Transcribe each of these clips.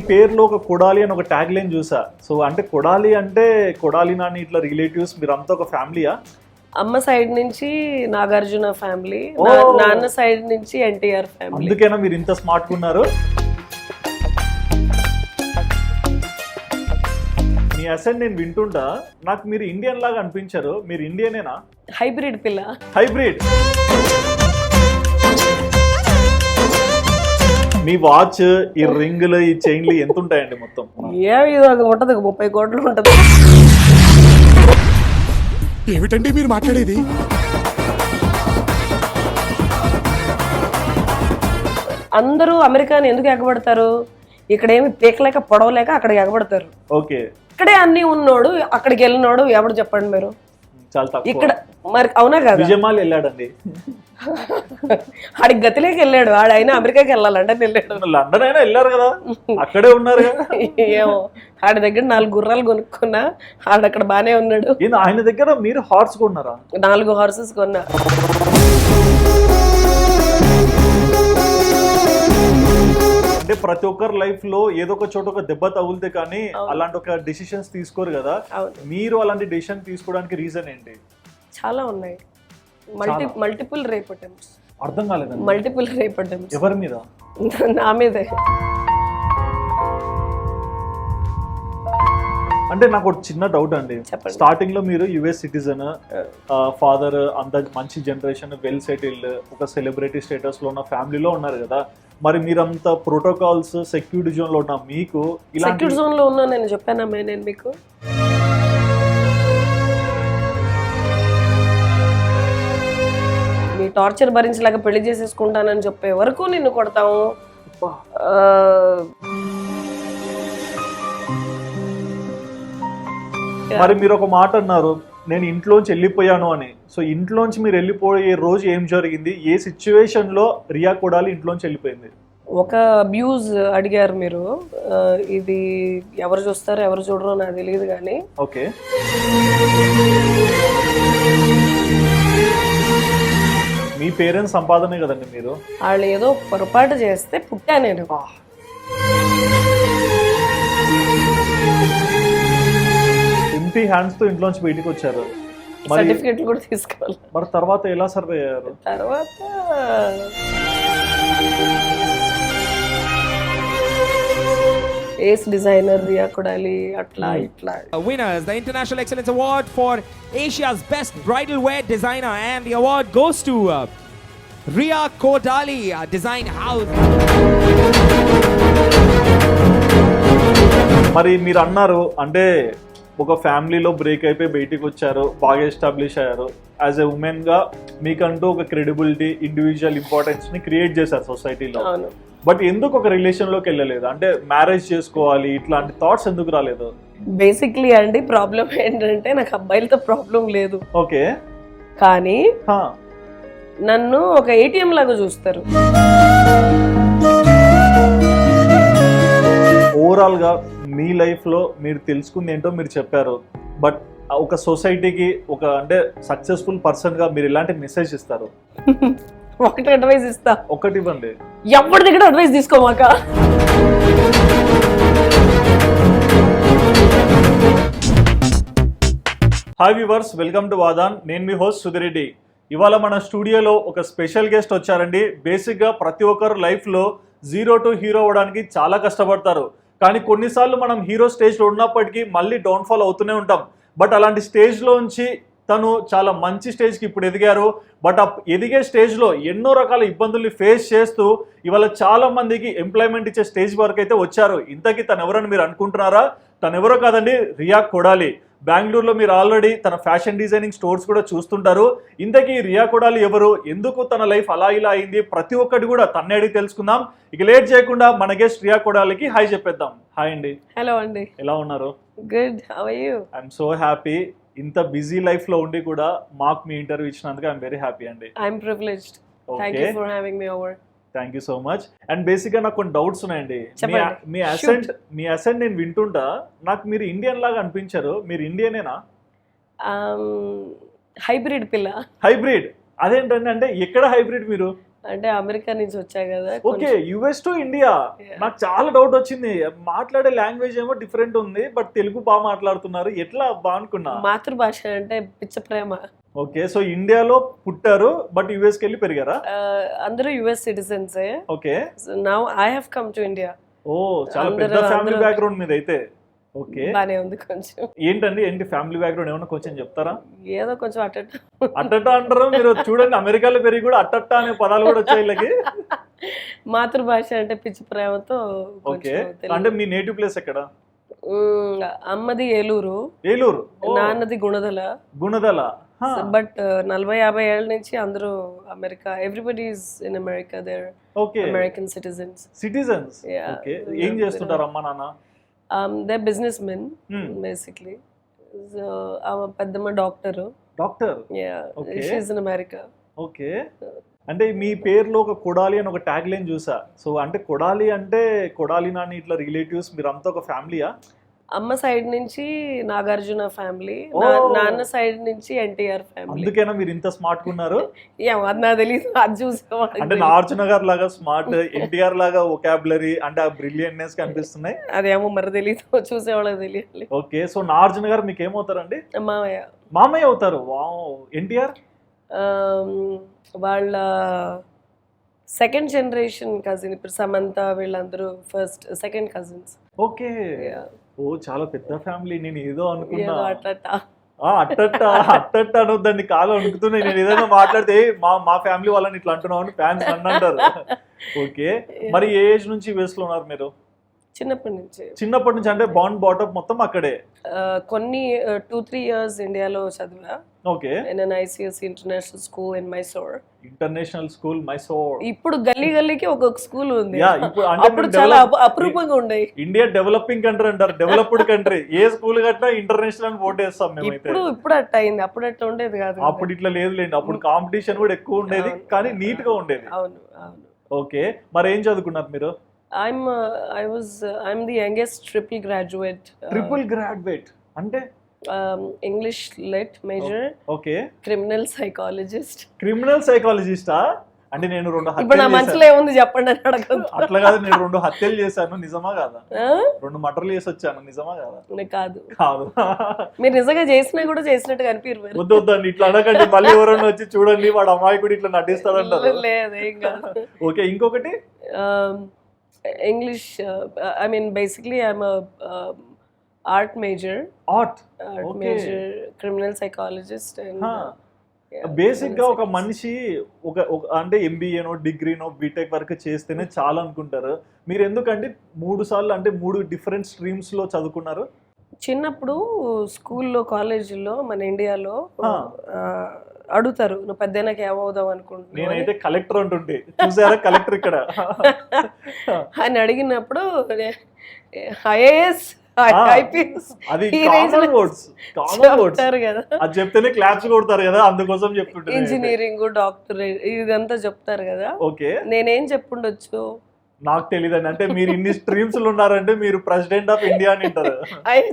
పేరులో ఒక కొడాలి అని ఒక ట్యాగ్ లైన్ చూసా. సో అంటే కొడాలి అంటే కొడాలి నాని ఇట్లా రిలేటివ్స్ మీరంతా ఒక ఫ్యామిలీయా? అమ్మ సైడ్ నుంచి నాగార్జున ఫ్యామిలీ, నాన్న సైడ్ నుంచి ఎన్టీఆర్ ఫ్యామిలీ. అందుకేనా మీరు ఇంత స్మార్ట్ గా ఉన్నారు? మీ అసెంట్ నేను వింటుంటా, నాకు మీరు ఇండియన్ లాగా అనిపించారు. మీరు ఇండియనేనా? హైబ్రిడ్ పిల్ల. హైబ్రిడ్. మీ వాచ్, ఈ రింగులు, ఈ చైన్లు ఎంత ఉంటాయండి మొత్తం? ఏమి ఉంటది, 30 కోట్లు ఉంటది. ఏమిటండి మీరు మాట్లాడేది? అందరూ అమెరికాని ఎందుకు ఎగబడతారు? ఇక్కడేమి పీకలేక పొడవలేక అక్కడికి ఎగబడతారు. ఓకే, ఇక్కడే అన్ని ఉన్నోడు అక్కడికి వెళ్ళినోడు ఎవడు చెప్పండి మీరు? చాలా తక్కువ. ఇక్కడ మరి అవునా కదా? విజయమాల్ వెళ్ళాడండి. ఆడికి గతిలోకి వెళ్ళాడు. ఆడైనా అమెరికాకి వెళ్ళాలంటే వెళ్ళాడు. లండన్ అయినా వెళ్ళారు కదా, అక్కడే ఉన్నారు కదా. ఏమో ఆడి దగ్గర 4 గుర్రాలు కొనుక్కున్నా, ఆడక్కడ బానే ఉన్నాడు. ఆయన దగ్గర మీరు హార్స్ కొన్నారా? 4 హార్సెస్ కొన్నా. అంటే ప్రతి ఒక్కరి లైఫ్ లో ఏదో ఒక చోట ఒక దెబ్బ తగులితే కానీ అలాంటి ఒక డిసిషన్స్ తీసుకోరు కదా. మీరు అలాంటి డిసిషన్ తీసుకోవడానికి రీజన్ ఏంటి? చాలా ఉన్నాయి. Multiple rape attempts. అర్థం కాలేదండి. Multiple rape attempts. ఎవరి మీద? నా మీదే. అంటే నాకు ఒక చిన్న డౌట్ అండి. స్టార్టింగ్ లో మీరు యుఎస్ సిటిజన్, ఫాదర్ అంత మంచి జనరేషన్, వెల్ సెటిల్డ్, ఒక సెలబ్రిటీ స్టేటస్ లో ఉన్న ఫ్యామిలీలో ఉన్నారు కదా. మరి మీరంత ప్రోటోకాల్స్, సెక్యూరిటీ జోన్ లో ఉన్న మీకు సెక్యూరిటీ జోన్ లో ఉన్నా నేను చెప్పానా నేను మీకు? మీ టార్చర్ భరించలేక పెళ్లి చేసేసుకుంటానని చెప్పే వరకు నిన్ను కొడతాము. మరి మీరు ఒక మాట అన్నారు, నేను ఇంట్లోంచి వెళ్ళిపోయాను అని. సో ఇంట్లోంచి మీరు వెళ్ళిపోయే రోజు ఏం జరిగింది? ఏ సిచ్యువేషన్ లో రియా కొడాలి ఇంట్లోంచి వెళ్ళిపోయింది? ఒక అబ్యూజ్ అడిగారు మీరు. ఇది ఎవరు చూస్తారో ఎవరు చూడరో నాకు తెలియదు కానీ, ఓకే, మీ పేరెంట్స్ సంపాదనే కదండి మీరు. వాళ్ళు ఏదో పొరపాటు చేస్తే పుట్టా నేను. ఎంటీ హ్యాండ్స్ తో ఇంట్లోంచి బయటికి వచ్చారు. సర్టిఫికెట్లు కూడా తీసుకోవాలి. మరి తర్వాత ఎలా సర్వే అయ్యారు? తర్వాత ఏస్ డిజైనర్ రియా కొడాలి అట్లా ఇట్లా. Winners, the International Excellence Award for Asia's Best Bridal Wear Designer, and the award goes to Ria Kodali Design House. మరి మీరు అన్నారు అంటే ఒక ఫ్యామిలీలో బ్రేక్ అయిపోయి బయటికి వచ్చారు, బాగా ఎస్టాబ్లిష్ అయ్యారు. యాజ్ ఎ ఉమెన్ గా మీకంటూ ఒక క్రెడిబిలిటీ, ఇండివిజువల్ ఇంపార్టెన్స్ ని క్రియేట్ చేశారు సొసైటీలో. బట్ ఎందుకు ఒక రిలేషన్ లోకి వెళ్ళలేదు? అంటే మ్యారేజ్ చేసుకోవాలి ఇట్లాంటి థాట్స్ ఎందుకు రాలేదు? బేసిక్లీ అండి ప్రాబ్లం ఏంటంటే నాకు అబ్బాయిలతో ప్రాబ్లం లేదు. ఓకే, కానీ నన్ను ఒక ఏటీఎం లాగా చూస్తారు. ఓవరాల్ గా మీ లైఫ్ లో మీరు తెలుసుకుంది ఏంటో మీరు చెప్పారు. బట్ ఒక సొసైటీకి ఒక అంటే సక్సెస్ఫుల్ పర్సన్ గా మీరు ఇలాంటి మెసేజ్ ఇస్తారు? ఒకటి అడ్వైస్ ఇస్తా. ఒకటి ఇవ్వండి. ఎవరి దగ్గర అడ్వైస్ తీసుకోమాక. హాయ్ వ్యూవర్స్, వెల్కమ్ టు వాదాన్. నేను మీ హోస్ట్ సుధిరెడ్డి. ఇవాళ మన స్టూడియోలో ఒక స్పెషల్ గెస్ట్ వచ్చారండి. బేసిక్గా ప్రతి ఒక్కరు లైఫ్లో 0 to హీరో అవ్వడానికి చాలా కష్టపడతారు. కానీ కొన్నిసార్లు మనం హీరో స్టేజ్లో ఉన్నప్పటికీ మళ్ళీ డౌన్ఫాల్ అవుతూనే ఉంటాం. బట్ అలాంటి స్టేజ్లోంచి తను చాలా మంచి స్టేజ్కి ఇప్పుడు ఎదిగారు. బట్ ఆ ఎదిగే స్టేజ్లో ఎన్నో రకాల ఇబ్బందుల్ని ఫేస్ చేస్తూ ఇవాళ చాలా మందికి ఎంప్లాయ్మెంట్ ఇచ్చే స్టేజ్ వరకు అయితే వచ్చారు. ఇంతకీ తను ఎవరని మీరు అనుకుంటున్నారా? తను ఎవరో కాదండి, రియా కొడాలి. బెంగళూరులో మీరు ఆల్రెడీ తన ఫ్యాషన్ డిజైనింగ్ స్టోర్స్ కూడా చూస్తుంటారు. ఇంతకీ రియా కొడాలి ఎవరు, ఎందుకు తన లైఫ్ అలా ఇలా అయింది, ప్రతి ఒక్కటి కూడా తన్నే అడిగి తెలుసుకుందాం. ఇక లేట్ చేయకుండా మన గెస్ట్ రియా కొడాలికి హాయ్ చెప్పేద్దాం. హాయ్ అండి. హలో అండి. ఎలా ఉన్నారు? Good, how are you? I'm so happy. ఇంత బిజీ లైఫ్ లో ఉండి కూడా మాకు మీ ఇంటర్వ్యూ ఇచ్చినందుకు ఐఎమ్ వెరీ హ్యాపీ అండి. I'm privileged. Thank you for having me over. Thank you so much. And basic గా నాకు కొన్ని డౌట్స్ ఉన్నాయండి. మీ అసెంట్ నేను వింటుంటా, నాకు మీరు ఇండియన్ లాగా అనిపించారు. మీరు ఇండియనేనా? హైబ్రిడ్ పిల్ల. హైబ్రిడ్? అదేంటండి, అంటే ఎక్కడ హైబ్రిడ్ మీరు? అంటే అమెరికా నుంచి వచ్చా కదా ఓకే, యుఎస్ టు ఇండియా. నాకు చాలా డౌట్ వచ్చింది, మాట్లాడే లాంగ్వేజ్ ఏమో డిఫరెంట్ ఉంది, బట్ తెలుగు బాగా మాట్లాడుతున్నారు, ఎట్లా బా అనుకున్నా. మాతృభాష అంటే పిచ్చ ప్రేమ. ఓకే, సో ఇండియాలో పుట్టారు బట్ యుఎస్కి వెళ్ళి పెరిగారా? అందరూ యుఎస్ సిటిజన్సే. Okay, now I have come to India. ఓ చాలా పెద్ద ఫ్యామిలీ బ్యాక్గ్రౌండ్ మీద అయితే. ఓకే, బానే ఉంది కొంచెం. ఏంటి ఫ్యామిలీ బ్యాక్గ్రౌండ్ ఏమన్నా కొంచెం చెప్తారా? ఏదో కొంచెం అట్టట్ట అంటారు మీరు, చూడండి అమెరికాలో పెరిగి కూడా అట్టట్ట అనే పదాలు కూడా వచ్చాయి వీళ్ళకి. మాతృభాష అంటే పిచ్చి ప్రేమతో. ఓకే, అంటే మీ నేటివ్ ప్లేస్ ఎక్కడ? అమ్మది ఏలూరు, ఏలూరు. నాన్నది గుణదల. బట్ 40-50 ఏళ్ళ నుంచి అందరూ America. Everybody is in America, there okay, American citizens. Okay, ఏం చేస్తుంటారు అమ్మ నాన్న? They business men basically. పెద్దమ్మ doctor. She's in America. Okay, అంటే మీ పేరులో ఒక కొడాలి అని ఒక ట్యాగ్ లైన్ చూసా. సో అంటే కొడాలి అంటే కొడాలి నాని ఇట్లా రిలేటివ్స్ మీరంతా ఒక ఫ్యామిలీయా? అమ్మ సైడ్ నుంచి నాగార్జున ఫ్యామిలీ, నాన్న సైడ్ నుంచి ఎన్టీఆర్ ఫ్యామిలీ. అందుకేనా మీరు ఇంత స్మార్ట్ ఉన్నారు? అది నాకు తెలియదు, అది చూసేవాళ్ళు. అంటే నాగార్జున గారు లాగా స్మార్ట్, ఎన్టీఆర్ లాగా వొకాబులరీ అంటే ఆ బ్రిలియంట్నెస్ కనిపిస్తున్నాయి. అదేమో మరి తెలియదు, చూసేవాళ్ళకి తెలియాలి. ఓకే, సో నాగార్జున గారు మీకు ఏమవుతారండి? మామయ్య అవుతారు. వావ్. ఎన్టీఆర్ వాళ్ళ సెకండ్ జనరేషన్ కజిన్. ఇప్పుడు సమంత వీళ్ళందరూ సెకండ్ కజిన్స్. ఓకే, ఓ చాలా పెద్ద ఫ్యామిలీ. నేను ఏదో అనుకున్నా అట్ట అట్టట్ట అనొద్దండి, కాలు అనుకుతున్నాయి. నేను ఏదైనా మాట్లాడితే మా ఫ్యామిలీ వాళ్ళని ఇట్లా అంటున్నావు అని ఫ్యాన్స్ నన్ను అంటారు. ఓకే, మరి ఏ ఏజ్ నుంచి యుఎస్ లో ఉన్నారు మీరు? చిన్నప్పటి నుంచి అంటే బాండ్ బాటప్ మొత్తం అక్కడే? కొన్ని 2-3 years ఇండియాలో చదివా. Okay, in ICSC international school in Mysore. International school Mysore. ఇప్పుడు గల్లీకి ఒక్కొక్క స్కూల్ ఉంది. అప్పుడు చాలా అపురూపంగా ఉండేవి. ఇండియా డెవలపింగ్ కంట్రీ అంటారు, డెవలప్డ్ కంట్రీ. ఏ స్కూల్ కట్టినా ఇంటర్నేషనల్ అని ఓట్ వేస్తాం మేమైతే. ఇప్పుడు అట్ట అయింది, అప్పుడు అట్లా ఉండేది కాదు. అప్పుడు ఇట్లా లేదులేండి, అప్పుడు కాంపిటీషన్ కూడా ఎక్కువ ఉండేది, కానీ నీట్ గా ఉండేది. అవును. ఓకే, మరి ఏం చదువుకున్నారు మీరు? I'm the youngest triple graduate. Triple graduate అంటే English lit major. Okay, criminal psychologist. Criminal సైకాలజిస్టా? అంటే నేను 2 ఇప్పుడు నా మనసులో ఏముంది చెప్పండి అని అడగదు. అట్లా కాదు, నేను 2 హత్యలు చేశాను, నిజమా కాదా? 2 మర్డర్లు చేసి వచ్చాను, నిజమా కాదా? కాదు. మీరు నిజంగా చేసినా కూడా చేసినట్టు కనిపించారు. వద్దండి ఇట్లా అనకండి, మళ్ళీ ఎవరైనా వచ్చి చూడండి వాడు అమ్మాయి కూడా ఇట్లా నటిస్తాడంటారు. లేదేం కాదు. ఓకే, ఇంకొకటి English. I mean, basically, I'm a art major. art major, criminal psychologist. And basic గా ఒక మనిషి ఒక అంటే ఎంబీఏనో డిగ్రీనో బీటెక్ వరకు చేస్తేనే చాలా అనుకుంటారు. మీరు ఎందుకంటే 3 సార్లు అంటే 3 డిఫరెంట్ స్ట్రీమ్స్ లో చదువుకున్నారు? చిన్నప్పుడు స్కూల్లో కాలేజీలో మన ఇండియాలో అడుగుతారు, నువ్వు పెద్దనాక ఏమవుదాం అనుకుంటున్నావు? నేనైతే కలెక్టర్ అంటుంటే చూసారా, కలెక్టర్ ఇక్కడ అని అడిగినప్పుడు ఐఏఎస్ IPS అది కామన్ వర్డ్స్ కదా, అది చెప్తేనే క్లాప్స్ కొడతారు కదా, అందుకోసం చెప్తుంటారు. ఇంజనీరింగ్, డాక్టర్ ఇదంతా చెప్తారు కదా. ఓకే, నేనేం చెప్పుండొచ్చు నాకు తెలియదండి. అంటే మీరు ఇన్ని స్ట్రీమ్స్ ఉన్నారంటే మీరు ప్రెసిడెంట్ ఆఫ్ ఇండియా అని అంటారు.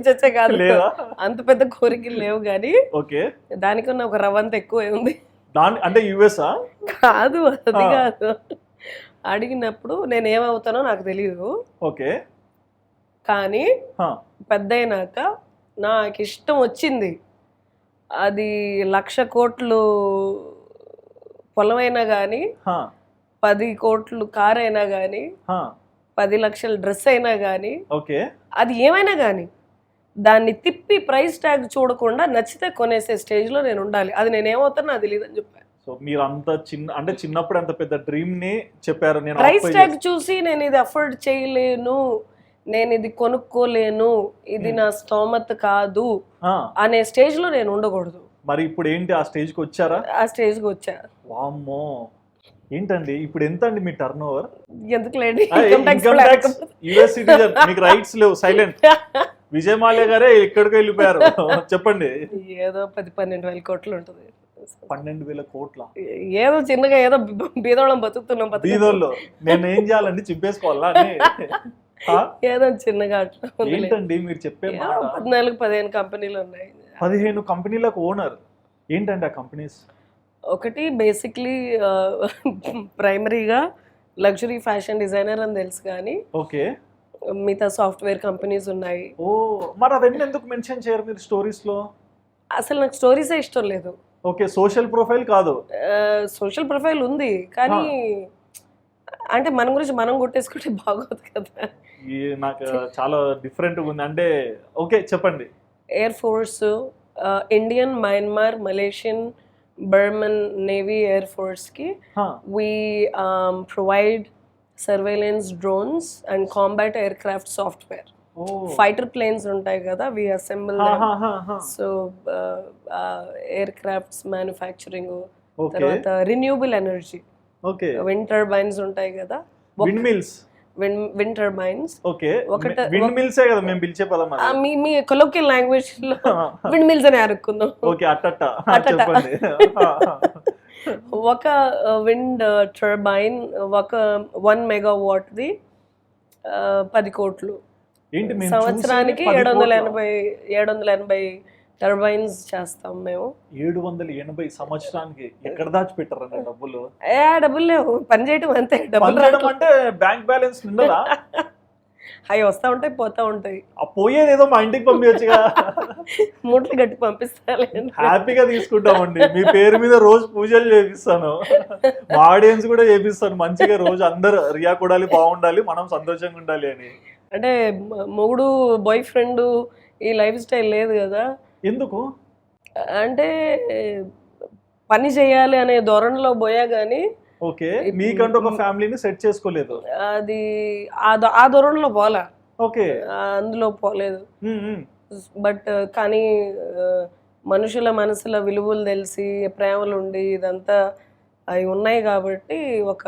చచ్చే కాదు, అంత పెద్ద కోరికలు లేవు కానీ ఓకే, దానికన్నా ఒక రవంత ఎక్కువ ఉంది. అంటే యుఎస్ కాదు, అది కాదు. అడిగినప్పుడు నేను ఏమవుతానో నాకు తెలియదు. ఓకే, కానీ పెద్ద అయినాక నాకు ఇష్టం వచ్చింది. అది 1,00,000 కోట్లు పొలమైనా కానీ, 10 కోట్లు కార్ అయినా కానీ, 10 లక్షల డ్రెస్ అయినా కానీ, అది ఏమైనా కానీ దాన్ని తిప్పి ప్రైస్ ట్యాగ్ చూడకుండా నచ్చితే కొనేసే స్టేజ్ లో నేను ఉండాలి. అది నేను ఏమవుతానో నాకు తెలియదు అని చెప్పాను. సో మీరు అంత అంటే చిన్నప్పుడు అంత పెద్ద డ్రీమ్ ని చెప్పారు. నేను ప్రైస్ ట్యాగ్ చూసి నేను ఇది అఫోర్డ్ చేయలేను, నేను ఇది కొనుక్కోలేను, ఇది నా స్తోమత కాదు అనే స్టేజ్ లో నేను ఉండకూడదు. మరి ఇప్పుడు ఏంటి, ఆ స్టేజ్ కి వచ్చారా? ఆ స్టేజ్ కి వచ్చా. వామ్మో, ఏంటండి ఇప్పుడు ఎంత అండి మీ టర్న్ ఓవర్? ఎందుకు లేండి, యుఎస్ సిటిజన్, మీకు రైట్స్ లేవు, సైలెంట్. విజయ్ మాల్యా గారే ఎక్కడికి వెళ్ళిపోయారు చెప్పండి. ఏదో 10-12 వేల కోట్లు ఉంటుంది. 12,000 కోట్ల? ఏదో చిన్నగా ఏదో బీదోళ్ళం బతుకుతున్నాం. బీదోళ్ళు నేను ఏం చేయాలండి, చింపేసుకోవాలా? ఏదో చిన్నగా అట్లా. ఏంటండి మీరు చెప్పే 14-15 కంపెనీలు ఉన్నాయి. 15 కంపెనీలకు ఓనర్. ఏంటండి ఆ కంపెనీస్? ఒకటి బేసిక్లీ ప్రైమరీగా లగ్జరీ ఫ్యాషన్ డిజైనర్ అని తెలుసు, కానీ ఓకే. మిగతా సాఫ్ట్వేర్ కంపెనీస్ ఉన్నాయి. ఓ, మరి అవన్నీ ఎందుకు మెన్షన్ చేయరు మీరు స్టోరీస్ లో? అసలు నాకు స్టోరీసే ఇష్టం లేదు. ఓకే, సోషల్ ప్రొఫైల్ కాదు. సోషల్ ప్రొఫైల్ ఉంది, కానీ అంటే మన గురించి మనం కొట్టేసుకుంటే బాగోదు కదా. నాకు చాలా డిఫరెంట్ ఉంది. అంటే ఓకే, చెప్పండి. Air force, Indian, Myanmar, Malaysian, Burman navy air ఫోర్స్కి we provide surveillance drones and combat aircraft software. Fighter planes ఉంటాయి కదా, we assemble so aircrafts manufacturing, తర్వాత రిన్యూబుల్ ఎనర్జీ, విండ్ టర్బైన్స్ ఉంటాయి కదా, wind mills, wind turbines. Okay, wind మిల్సే కదా మేము పిలిచే పదం అది. మీ కొలోకియల్ లాంగ్వేజ్ లో విండ్ మిల్స్ అని అరుక్కుందాం. ఓకే, చెప్పండి. ఒక విండ్ టర్బైన్ ఒక 1 మెగావాట్ది 10 కోట్లు. సంవత్సరానికి 780 టర్బైన్స్ చేస్తాం మేము. 780 సంవత్సరానికి ఎక్కడ దాచిపెట్టారన్న డబ్బులు? డబ్బులు లేవు, పని చేయడం అంతే. డబ్బులు అంటే బ్యాంక్ బ్యాలెన్స్ ఉండదా? అవి వస్తా ఉంటాయి, పోతా ఉంటాయి. పోయేది ఏదో మా ఇంటికి పంపించగా, మూటలు గట్టి పంపిస్తా. హ్యాపీగా తీసుకుంటామండి. మీ పేరు మీద రోజు పూజలు చేపిస్తాను, మా ఆడియన్స్ కూడా చేపిస్తాను మంచిగా. రోజు అందరు రియా కొడాలి బాగుండాలి, మనం సంతోషంగా ఉండాలి అని. అంటే మొగుడు బాయ్ ఫ్రెండ్ ఈ లైఫ్ స్టైల్ లేదు కదా. ఎందుకు అంటే పని చేయాలి అనే ధోరణిలో పోయా కానీ, ఓకే, మీకంటూ ఒక ఫ్యామిలీని సెట్ చేసుకోలేదు. అది ఆ ధోరణిలో పోలా. ఓకే, అందులో పోలేదు. బట్ కానీ మనుషుల మనసుల విలువలు తెలిసి, ప్రేమలు ఉండి, ఇదంతా అవి ఉన్నాయి కాబట్టి ఒక